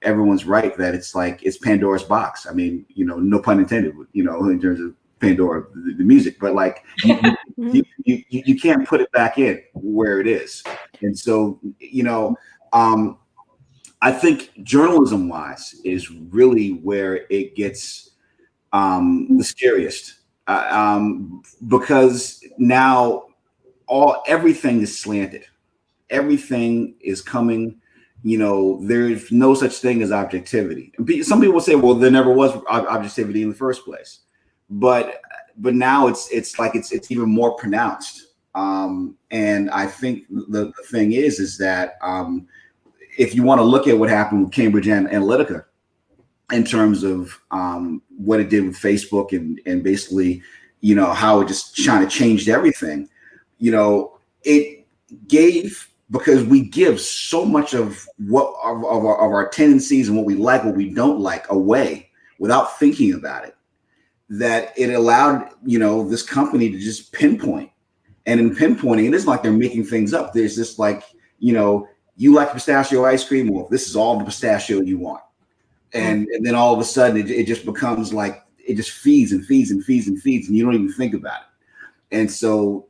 everyone's right that it's like, it's Pandora's box. I mean, no pun intended, in terms of Pandora, the music, but like you can't put it back in where it is. And so, I think journalism wise is really where it gets the scariest, because now everything is slanted. Everything is coming, there's no such thing as objectivity. Some people say, well, there never was objectivity in the first place, but now it's like it's even more pronounced. And I think the thing is that if you want to look at what happened with Cambridge Analytica in terms of what it did with Facebook and basically, how it just kind of changed everything, it gave, because we give so much of what of our tendencies and what we like, what we don't like away without thinking about it, that it allowed, this company to just pinpoint. And in pinpointing, it isn't like they're making things up. There's just like, you like pistachio ice cream, well, this is all the pistachio you want. And then all of a sudden it just becomes like, it just feeds and feeds and feeds and feeds, and you don't even think about it. And so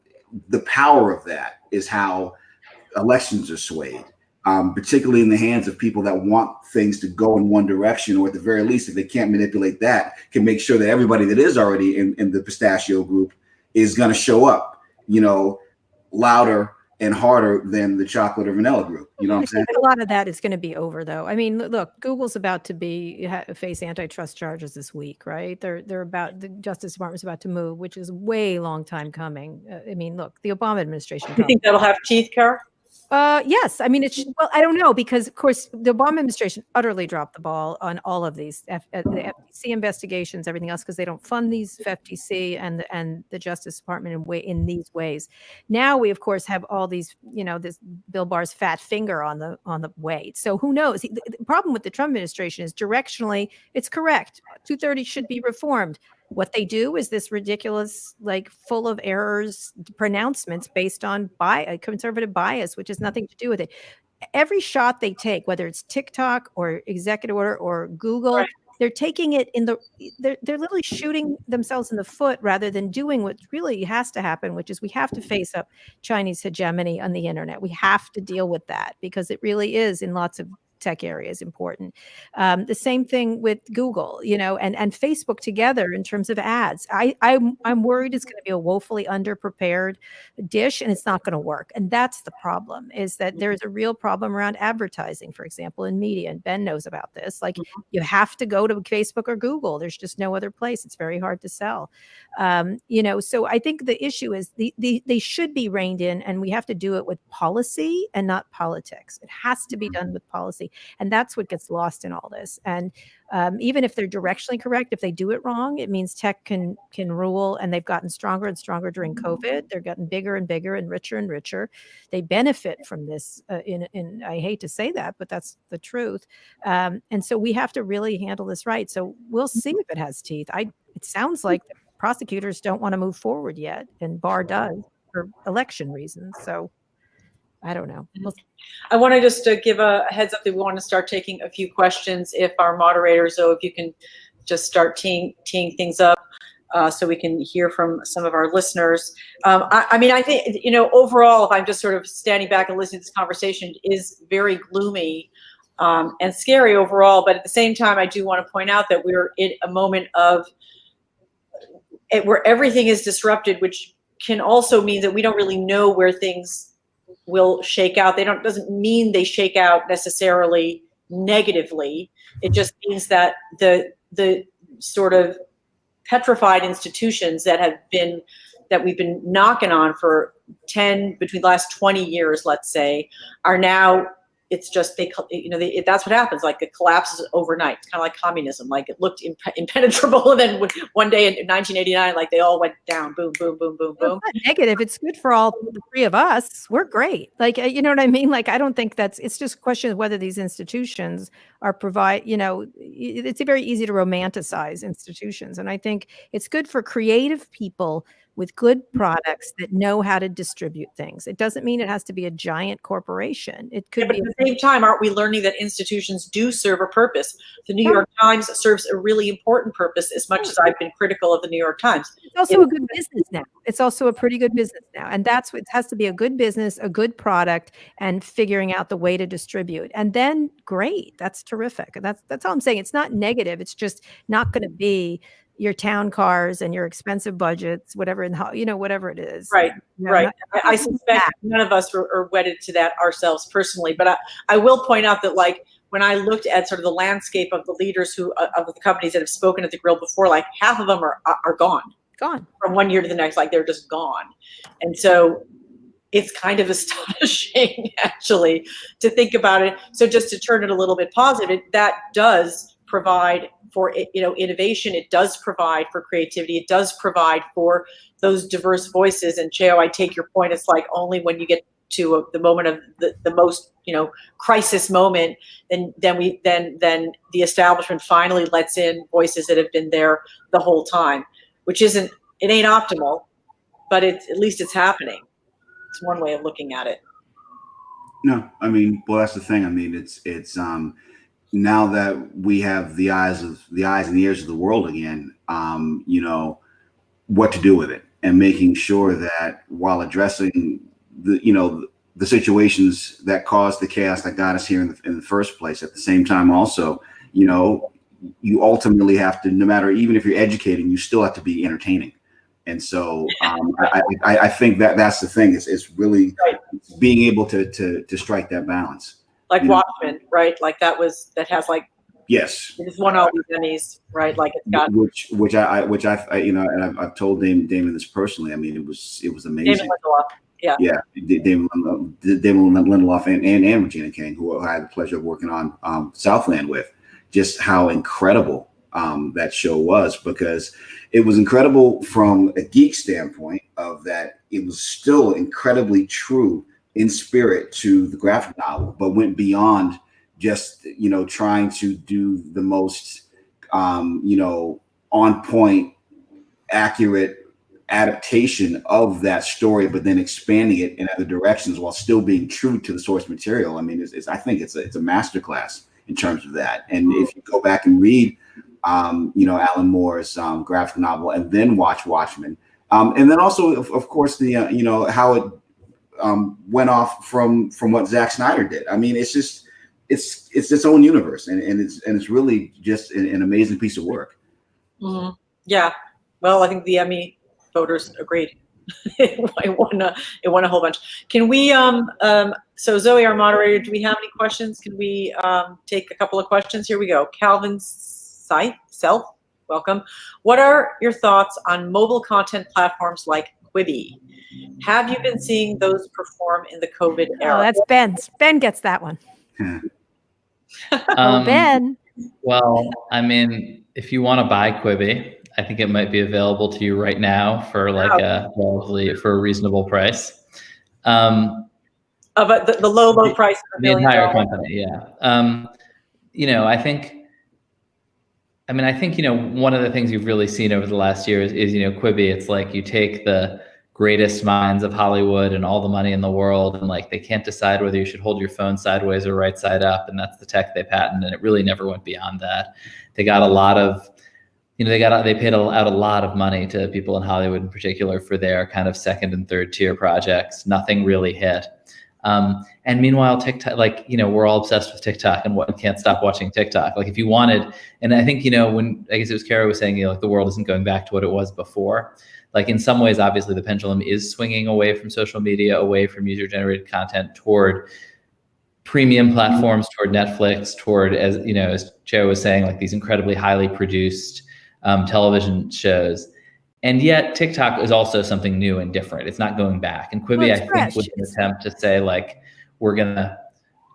the power of that is how elections are swayed, particularly in the hands of people that want things to go in one direction, or at the very least, if they can't manipulate that, can make sure that everybody that is already in the pistachio group is going to show up, louder and harder than the chocolate or vanilla group. You know what I'm saying? A lot of that is going to be over, though. I mean, look, Google's about to face antitrust charges this week, right? The Justice Department's about to move, which is way long time coming. I mean, look, the Obama administration. You think that'll have teeth, Kara? Yes. I mean, well, I don't know, because of course the Obama administration utterly dropped the ball on all of these the FTC investigations, everything else, because they don't fund these FTC and the Justice Department in these ways. Now we of course have all these, this Bill Barr's fat finger on the way. So who knows? The problem with the Trump administration is directionally it's correct. 230 should be reformed. What they do is this ridiculous, like full of errors pronouncements based on conservative bias, which has nothing to do with it. Every shot they take, whether it's TikTok or executive order or Google, right, they're taking it they're literally shooting themselves in the foot rather than doing what really has to happen, which is we have to face up Chinese hegemony on the internet. We have to deal with that because it really is in lots of tech areas important. The same thing with Google, and Facebook together in terms of ads. I'm worried it's going to be a woefully underprepared dish and it's not going to work. And that's the problem, is that there's a real problem around advertising, for example, in media. And Ben knows about this. Like you have to go to Facebook or Google. There's just no other place. It's very hard to sell. So I think the issue is they should be reined in, and we have to do it with policy and not politics. It has to be done with policy. And that's what gets lost in all this. And even if they're directionally correct, if they do it wrong, it means tech can rule. And they've gotten stronger and stronger during COVID. They're getting bigger and bigger and richer. They benefit from this. I hate to say that, but that's the truth. And so we have to really handle this right. So we'll see if it has teeth. It sounds like the prosecutors don't want to move forward yet, and Barr does for election reasons. So I don't know. I want to just give a heads up that we want to start taking a few questions. If our moderators, though, if you can just start teeing things up so we can hear from some of our listeners. I mean, I think, overall, if I'm just sort of standing back and listening to this conversation, it is very gloomy and scary overall. But at the same time, I do want to point out that we're in a moment of where everything is disrupted, which can also mean that we don't really know where things will shake out. Doesn't mean they shake out necessarily negatively. It just means that the sort of petrified institutions that we've been knocking on for between the last 20 years, let's say, are now, it's just, that's what happens. Like, it collapses overnight. It's kind of like communism. Like, it looked impenetrable, and then one day in 1989, like, they all went down. Boom, boom, boom, boom, boom. It's not negative. It's good for all the three of us. We're great. Like, you know what I mean? Like, I don't think it's just a question of whether these institutions are it's very easy to romanticize institutions. And I think it's good for creative people with good products that know how to distribute things. It doesn't mean it has to be a giant corporation. It could but be. At the same time, aren't we learning that institutions do serve a purpose? The New York Times serves a really important purpose, as much as I've been critical of the New York Times. It's also a good business now. It's also a pretty good business now. And that's what it has to be: a good business, a good product, and figuring out the way to distribute. And then great. That's terrific. And that's all I'm saying. It's not negative. It's just not going to be your town cars and your expensive budgets, whatever, whatever it is. Right, right. I suspect none of us are wedded to that ourselves personally, but I will point out that, like, when I looked at sort of the landscape of the leaders of the companies that have spoken at the Grill before, like, half of them are gone from one year to the next. Like, they're just gone. And so it's kind of astonishing, actually, to think about it. So just to turn it a little bit positive, that does provide for innovation. It does provide for creativity. It does provide for those diverse voices. And Cheo, I take your point. It's like, only when you get to the moment of the most crisis moment, then the establishment finally lets in voices that have been there the whole time, which ain't optimal, but at least it's happening. It's one way of looking at it. No, I mean, well, that's the thing. I mean, it's now that we have the eyes and the ears of the world again, what to do with it, and making sure that while addressing the situations that caused the chaos that got us here in the first place, at the same time also, you ultimately have to, no matter, even if you're educating, you still have to be entertaining. And so I think that's the thing. It's really being able to strike that balance. Like Watchmen, right? Like that has like, yes, it's won all these Emmys, right? Like it's got which and I've told Damon this personally. I mean, it was amazing. Damon Lindelof, yeah, Damon Lindelof and Regina King, who I had the pleasure of working on Southland with. Just how incredible that show was, because it was incredible from a geek standpoint of that. It was still incredibly true in spirit to the graphic novel, but went beyond just, trying to do the most, on point, accurate adaptation of that story, but then expanding it in other directions while still being true to the source material. I mean, I think it's a masterclass in terms of that. And if you go back and read, Alan Moore's graphic novel, and then watch Watchmen, and then also, of course, the how it went off from what Zack Snyder did. I mean, it's just it's its own universe, and it's really just an amazing piece of work. Mm-hmm. Yeah. Well, I think the Emmy voters agreed. it won a whole bunch. Can we so Zoe, our moderator, do we have any questions? Can we take a couple of questions? Here we go. Calvin Self, welcome. What are your thoughts on mobile content platforms like Quibi? Have you been seeing those perform in the COVID era? Oh, that's Ben's. Ben gets that one. Ben. Well, I mean, if you want to buy Quibi, I think it might be available to you right now for like for a reasonable price. Of the low price of $1 the million. entire company, yeah. You know, I think, you know, one of the things you've really seen over the last year is, you know, Quibi, it's like you take the greatest minds of Hollywood and all the money in the world, and like they can't decide whether you should hold your phone sideways or right side up, and that's the tech they patent, and it really never went beyond that. They got a lot of, you know, they paid out a lot of money to people in Hollywood in particular for their kind of second and third tier projects. Nothing really hit. And meanwhile, TikTok, like, you know, we're all obsessed with TikTok and can't stop watching TikTok. Like if you wanted, and I think, you know, when I guess it was Kara was saying, you know, like the world isn't going back to what it was before. Like in some ways, obviously the pendulum is swinging away from social media, away from user generated content toward premium platforms, toward Netflix, toward, as you know, as Joe was saying, like these incredibly highly produced television shows. And yet TikTok is also something new and different. It's not going back. And Quibi, I think, was an attempt to say like, we're gonna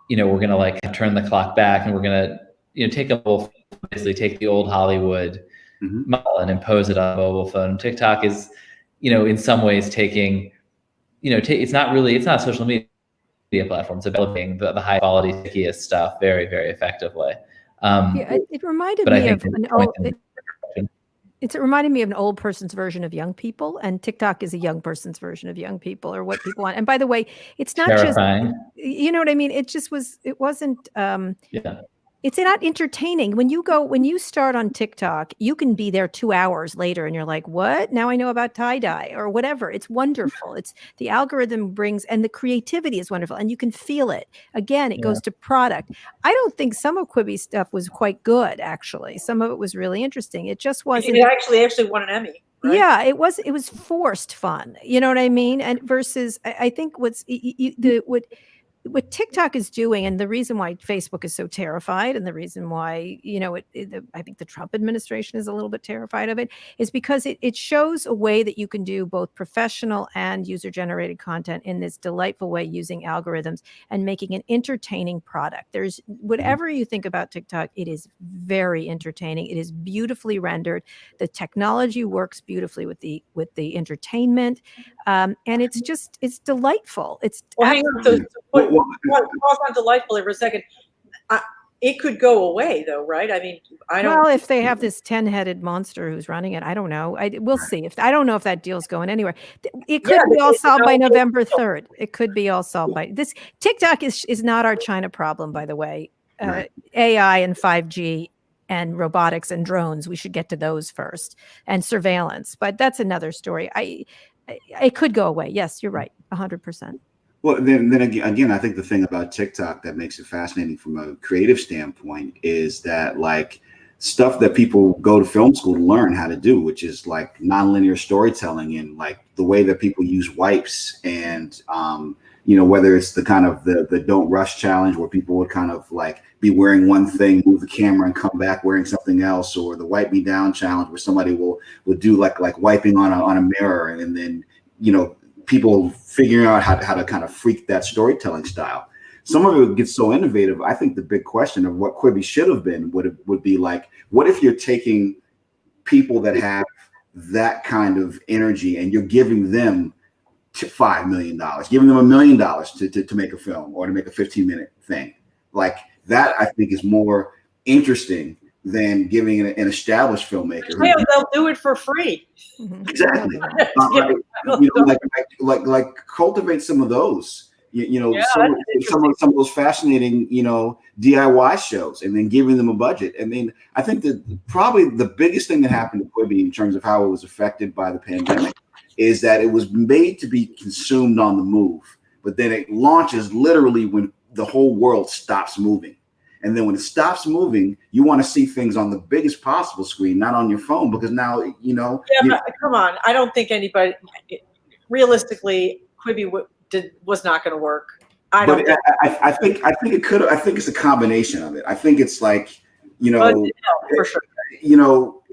like turn the clock back, and we're gonna, you know, basically take the old Hollywood model and impose it on a mobile phone. TikTok is, you know, in some ways taking, you know, it's not a social media platform. It's developing the high quality, stickiest stuff very, very effectively. It reminded me of it reminded me of an old person's version of young people, and TikTok is a young person's version of young people, or what people want. And by the way, it's not terrifying. Just, you know what I mean? It wasn't, it's not entertaining. When you start on TikTok, you can be there 2 hours later and you're like, what? Now I know about tie-dye or whatever. It's wonderful. It's the algorithm brings, and the creativity is wonderful, and you can feel it. Again, it goes to product. I don't think some of Quibi's stuff was quite good, actually. Some of it was really interesting. It just wasn't. It actually won an Emmy. Right? Yeah, it was forced fun. You know what I mean? And versus, I think what TikTok is doing, and the reason why Facebook is so terrified, and the reason why, you know, I think the Trump administration is a little bit terrified of it, is because it shows a way that you can do both professional and user-generated content in this delightful way, using algorithms and making an entertaining product. There's whatever you think about TikTok, it is very entertaining. It is beautifully rendered. The technology works beautifully with the entertainment, and it's delightful. It's hang on. Pause on delightfully for a second. It could go away, though, right? I mean, I don't. Well, if they have this 10-headed monster who's running it, I don't know. We'll see. I don't know if that deal's going anywhere. It could be all solved by November 3rd. It could be all solved by this. TikTok is not our China problem, by the way. AI and 5G and robotics and drones, we should get to those first, and surveillance. But that's another story. It could go away. Yes, you're right. 100%. Well, then again, I think the thing about TikTok that makes it fascinating from a creative standpoint is that, like, stuff that people go to film school to learn how to do, which is like nonlinear storytelling, and like the way that people use wipes, and you know, whether it's the kind of the don't rush challenge where people would kind of like be wearing one thing, move the camera, and come back wearing something else, or the wipe me down challenge where somebody will do like wiping on a mirror, and then, you know, people figuring out how to kind of freak that storytelling style. Some of it gets so innovative. I think the big question of what Quibi should have been would be like, what if you're taking people that have that kind of energy and you're giving them $5 million, giving them $1 million to make a film or to make a 15-minute thing? Like that, I think, is more interesting than giving an established filmmaker. They'll do it for free. Exactly. You know, like cultivate some of those. You know, some of those fascinating, you know, DIY shows, and then giving them a budget. I mean, I think that probably the biggest thing that happened to Quibi in terms of how it was affected by the pandemic is that it was made to be consumed on the move, but then it launches literally when the whole world stops moving. And then when it stops moving, you want to see things on the biggest possible screen, not on your phone, because now, you know. Yeah, but come on. I don't think anybody, realistically, Quibi was not going to work. I think it could. I think it's a combination of it. I think it's like, you know, for sure. You know,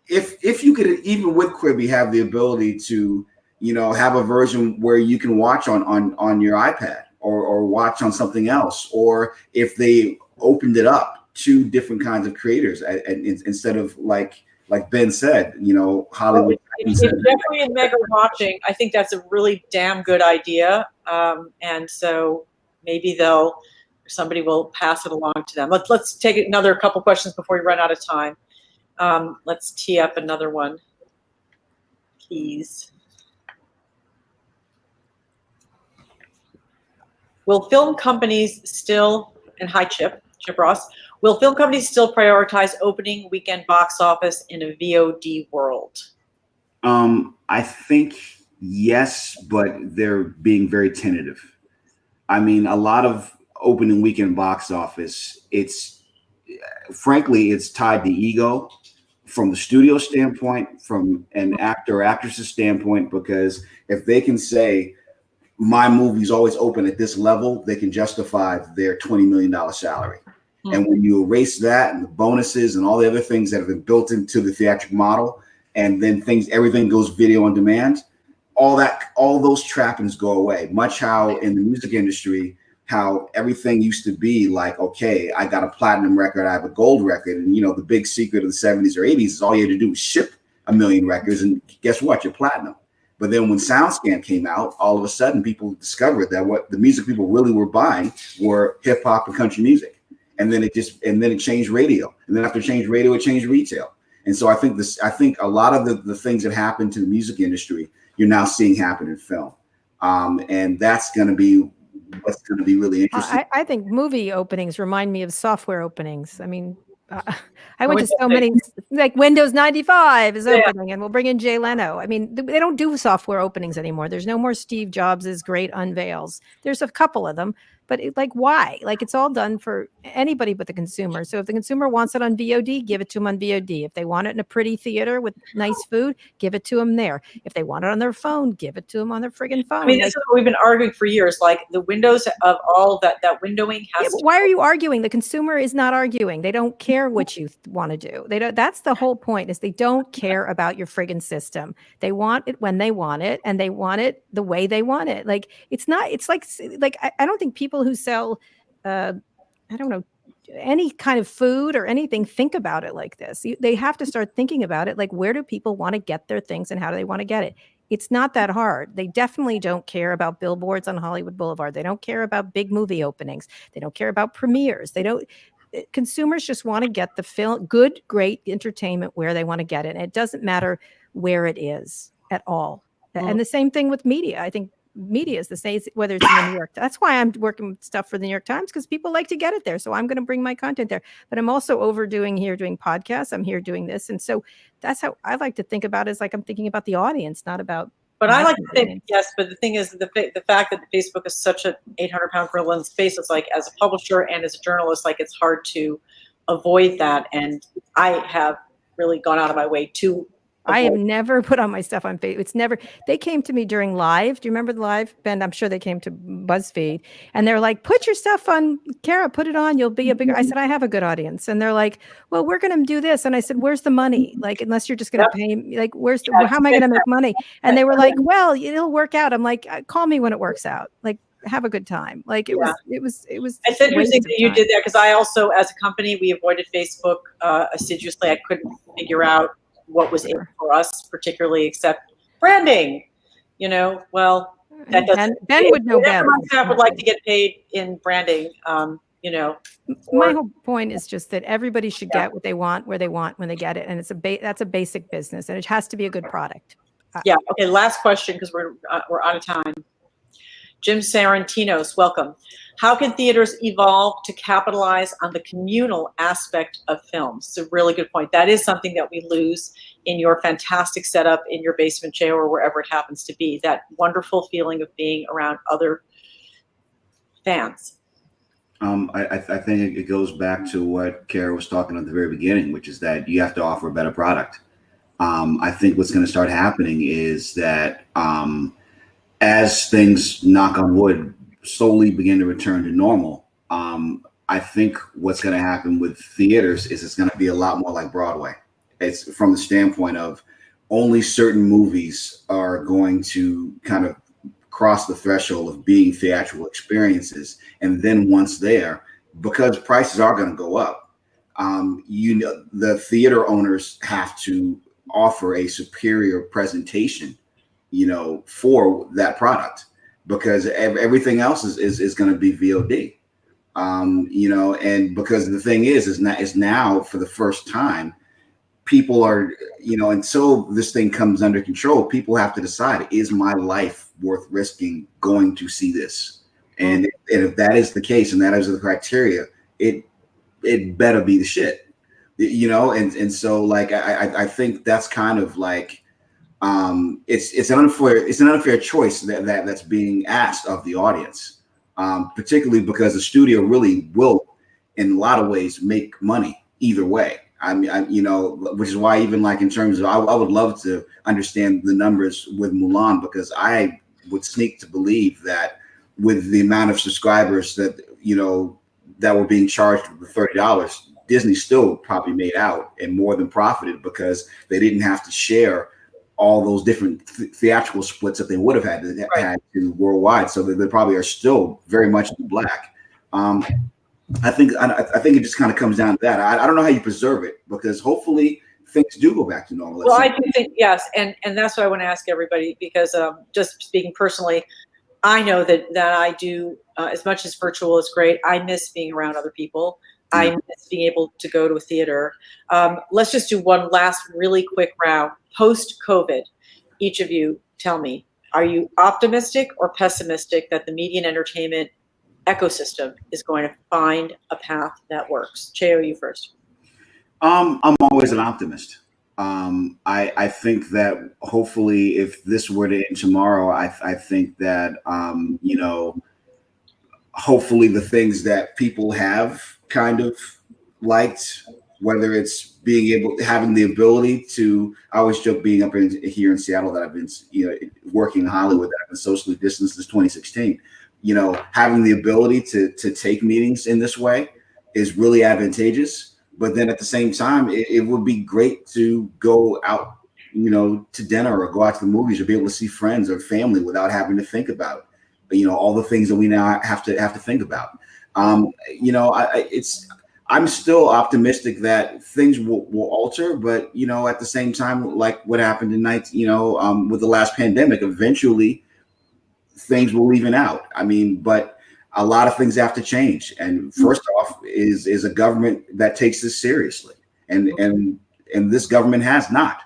if you could, even with Quibi, have the ability to, you know, have a version where you can watch on your iPad or watch on something else, or if they opened it up to different kinds of creators, and instead of like Ben said, Hollywood. If Jeffrey and Meg are watching, I think that's a really damn good idea. And so maybe somebody will pass it along to them. Let's take another couple questions before we run out of time. Let's tee up another one, please. Will film companies still, and hi Chip Ross, will film companies still prioritize opening weekend box office in a VOD world? I think yes, but they're being very tentative. I mean, a lot of opening weekend box office, frankly, it's tied to ego from the studio standpoint, from an actor or actress's standpoint, because if they can say, my movie's always open at this level, they can justify their $20 million salary. Mm-hmm. And when you erase that and the bonuses and all the other things that have been built into the theatrical model, and then everything goes video on demand, all those trappings go away. Much how in the music industry, how everything used to be like, okay, I got a platinum record, I have a gold record. And the big secret of the 70s or 80s is all you had to do was ship 1 million records. And guess what? You're platinum. But then when SoundScan came out, all of a sudden people discovered that what the music people really were buying were hip hop and country music. And then it changed radio. And then after it changed radio, it changed retail. And so I think a lot of the things that happened to the music industry, you're now seeing happen in film. And that's going to be what's going to be really interesting. I think movie openings remind me of software openings. I mean, I went to so many, like Windows 95 is opening and we'll bring in Jay Leno. I mean, they don't do software openings anymore. There's no more Steve Jobs' great unveils. There's a couple of them, but why? Like, it's all done for anybody but the consumer. So if the consumer wants it on VOD, give it to them on VOD. If they want it in a pretty theater with nice food, give it to them there. If they want it on their phone, give it to them on their friggin' phone. I mean, this is what we've been arguing for years. Like, the windows of all that windowing has to. Why are you arguing? The consumer is not arguing. They don't care what you want to do. They don't. That's the whole point, is they don't care about your friggin' system. They want it when they want it, and they want it the way they want it. Like, it's not, it's like I don't think people who sell, I don't know, any kind of food or anything think about it like this. They have to start thinking about it like, where do people want to get their things and how do they want to get it? It's not that hard. They definitely don't care about billboards on Hollywood Boulevard. They don't care about big movie openings. They don't care about premieres. Consumers just want to get the film, good, great entertainment where they want to get it. And it doesn't matter where it is at all. And the same thing with media. I think media is the same, whether it's in the New York. That's why I'm working with stuff for the New York Times, because people like to get it there. So I'm going to bring my content there. But I'm also doing podcasts. I'm here doing this. And so that's how I like to think about it, is like I'm thinking about the audience, not about. But I like to think, yes, but the thing is, the fact that Facebook is such an 800-pound gorilla in space, it's like, as a publisher and as a journalist, like, it's hard to avoid that. And I have really gone out of my way to. I have never put on my stuff on Facebook. It's never. They came to me during Live. Do you remember the Live, Ben? I'm sure they came to BuzzFeed, and they're like, "Put your stuff on, Kara. Put it on. You'll be a bigger." I said, "I have a good audience," and they're like, "Well, we're going to do this," and I said, "Where's the money? Like, unless you're just going to pay me, like, how am I going to make money?" And they were like, "Well, it'll work out." I'm like, "Call me when it works out. Like, have a good time." Like, it was. It's interesting that you did that, because I also, as a company, we avoided Facebook assiduously. I couldn't figure out what was in for us, particularly, except branding. Well, that doesn't. Ben would know better. I would like to get paid in branding. My whole point is just that everybody should get what they want, where they want, when they get it, and that's a basic business, and it has to be a good product. Yeah. Okay. Last question, because we're out of time. Jim Sarantinos, welcome. How can theaters evolve to capitalize on the communal aspect of films? It's a really good point. That is something that we lose in your fantastic setup in your basement chair or wherever it happens to be, that wonderful feeling of being around other fans. I think it goes back to what Kara was talking at the very beginning, which is that you have to offer a better product. I think what's going to start happening is that as things, knock on wood, slowly begin to return to normal, I think what's going to happen with theaters is it's going to be a lot more like Broadway. It's from the standpoint of only certain movies are going to kind of cross the threshold of being theatrical experiences. And then once there, because prices are going to go up, the theater owners have to offer a superior presentation, for that product, because everything else is going to be VOD. And because the thing is now for the first time, people are, until this thing comes under control, people have to decide, is my life worth risking going to see this? And if that is the case, and that is the criteria, it better be the shit, and so like, I think that's kind of like, it's an unfair choice that's being asked of the audience, particularly because the studio really will, in a lot of ways, make money either way. I mean, which is why, even like in terms of, I would love to understand the numbers with Mulan, because I would sneak to believe that with the amount of subscribers that were being charged with $30, Disney still probably made out and more than profited, because they didn't have to share all those different theatrical splits that they would have had to worldwide. So they probably are still very much in the black. I think it just kind of comes down to that. I don't know how you preserve it, because hopefully things do go back to normal. Well, I do think, yes, and that's what I want to ask everybody, because just speaking personally, I know that I do, as much as virtual is great, I miss being around other people. I miss being able to go to a theater. Let's just do one last really quick round. Post-COVID, each of you tell me, are you optimistic or pessimistic that the media and entertainment ecosystem is going to find a path that works? Cheo, you first. I'm always an optimist. I think that hopefully, if this were to end tomorrow, I think that hopefully the things that people have kind of liked, whether it's having the ability to, I always joke, being up here in Seattle, that I've been working in Hollywood, that I've been socially distanced since 2016. Having the ability to take meetings in this way is really advantageous. But then at the same time, it would be great to go out, to dinner or go out to the movies, or be able to see friends or family without having to think about, all the things that we now have to think about. I'm still optimistic that things will alter, but at the same time, like what happened tonight, with the last pandemic, eventually things will even out. I mean, but a lot of things have to change. And first off is a government that takes this seriously, and this government has not,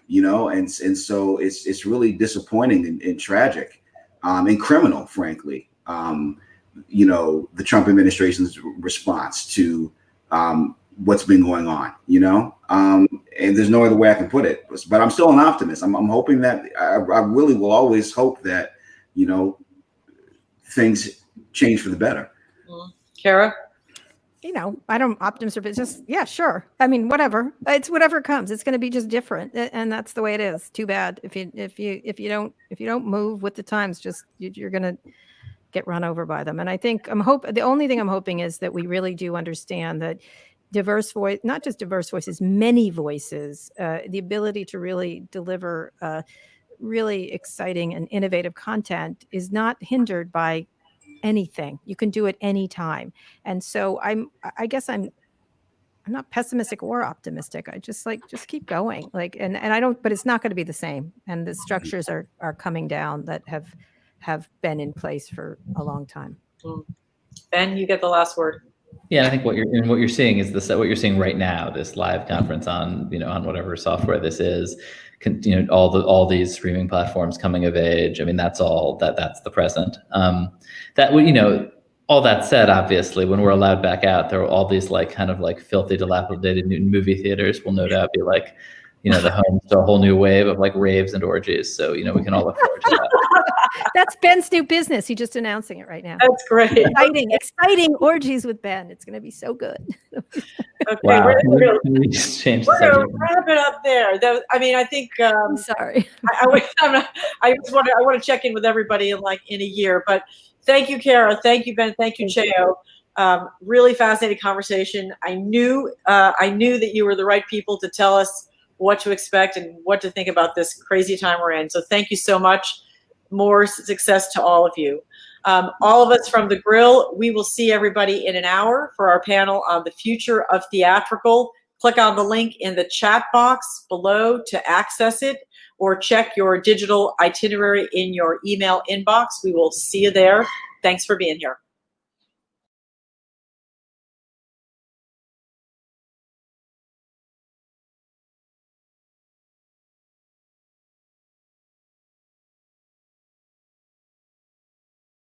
and so it's really disappointing and tragic, and criminal, frankly. The Trump administration's response to what's been going on, and there's no other way I can put it. But I'm still an optimist. I'm hoping that I really will always hope that things change for the better. Kara? I don't optimism, but just, yeah, sure. I mean, whatever. It's whatever comes. It's going to be just different, and that's the way it is. Too bad if you don't move with the times, just you're going to get run over by them. And I think the only thing I'm hoping is that we really do understand that diverse voice, not just diverse voices, many voices, the ability to really deliver really exciting and innovative content is not hindered by anything. You can do it anytime. And so I guess I'm not pessimistic or optimistic. I just keep going. And I don't, but it's not going to be the same. And the structures are coming down that have been in place for a long time. Ben, you get the last word. Yeah, I think what you're seeing is what you're seeing right now, this live conference on on whatever software this is, all these streaming platforms coming of age. I mean, that's the present. All that said, obviously, when we're allowed back out, there are all these filthy, dilapidated movie theaters will no doubt be the home to a whole new wave of raves and orgies. So, we can all look forward to that. That's Ben's new business. He's just announcing it right now. That's great. Exciting orgies with Ben. It's going to be so good. Okay, Wow. we're going to wrap it up there. I think. I'm sorry. I want to check in with everybody in a year. But thank you, Kara. Thank you, Ben. Thank you, Cheo. Really fascinating conversation. I knew that you were the right people to tell us what to expect and what to think about this crazy time we're in. So thank you so much. More success to all of you. All of us from The Grill, we will see everybody in an hour for our panel on the future of theatrical. Click on the link in the chat box below to access it, or check your digital itinerary in your email inbox. We will see you there. Thanks for being here.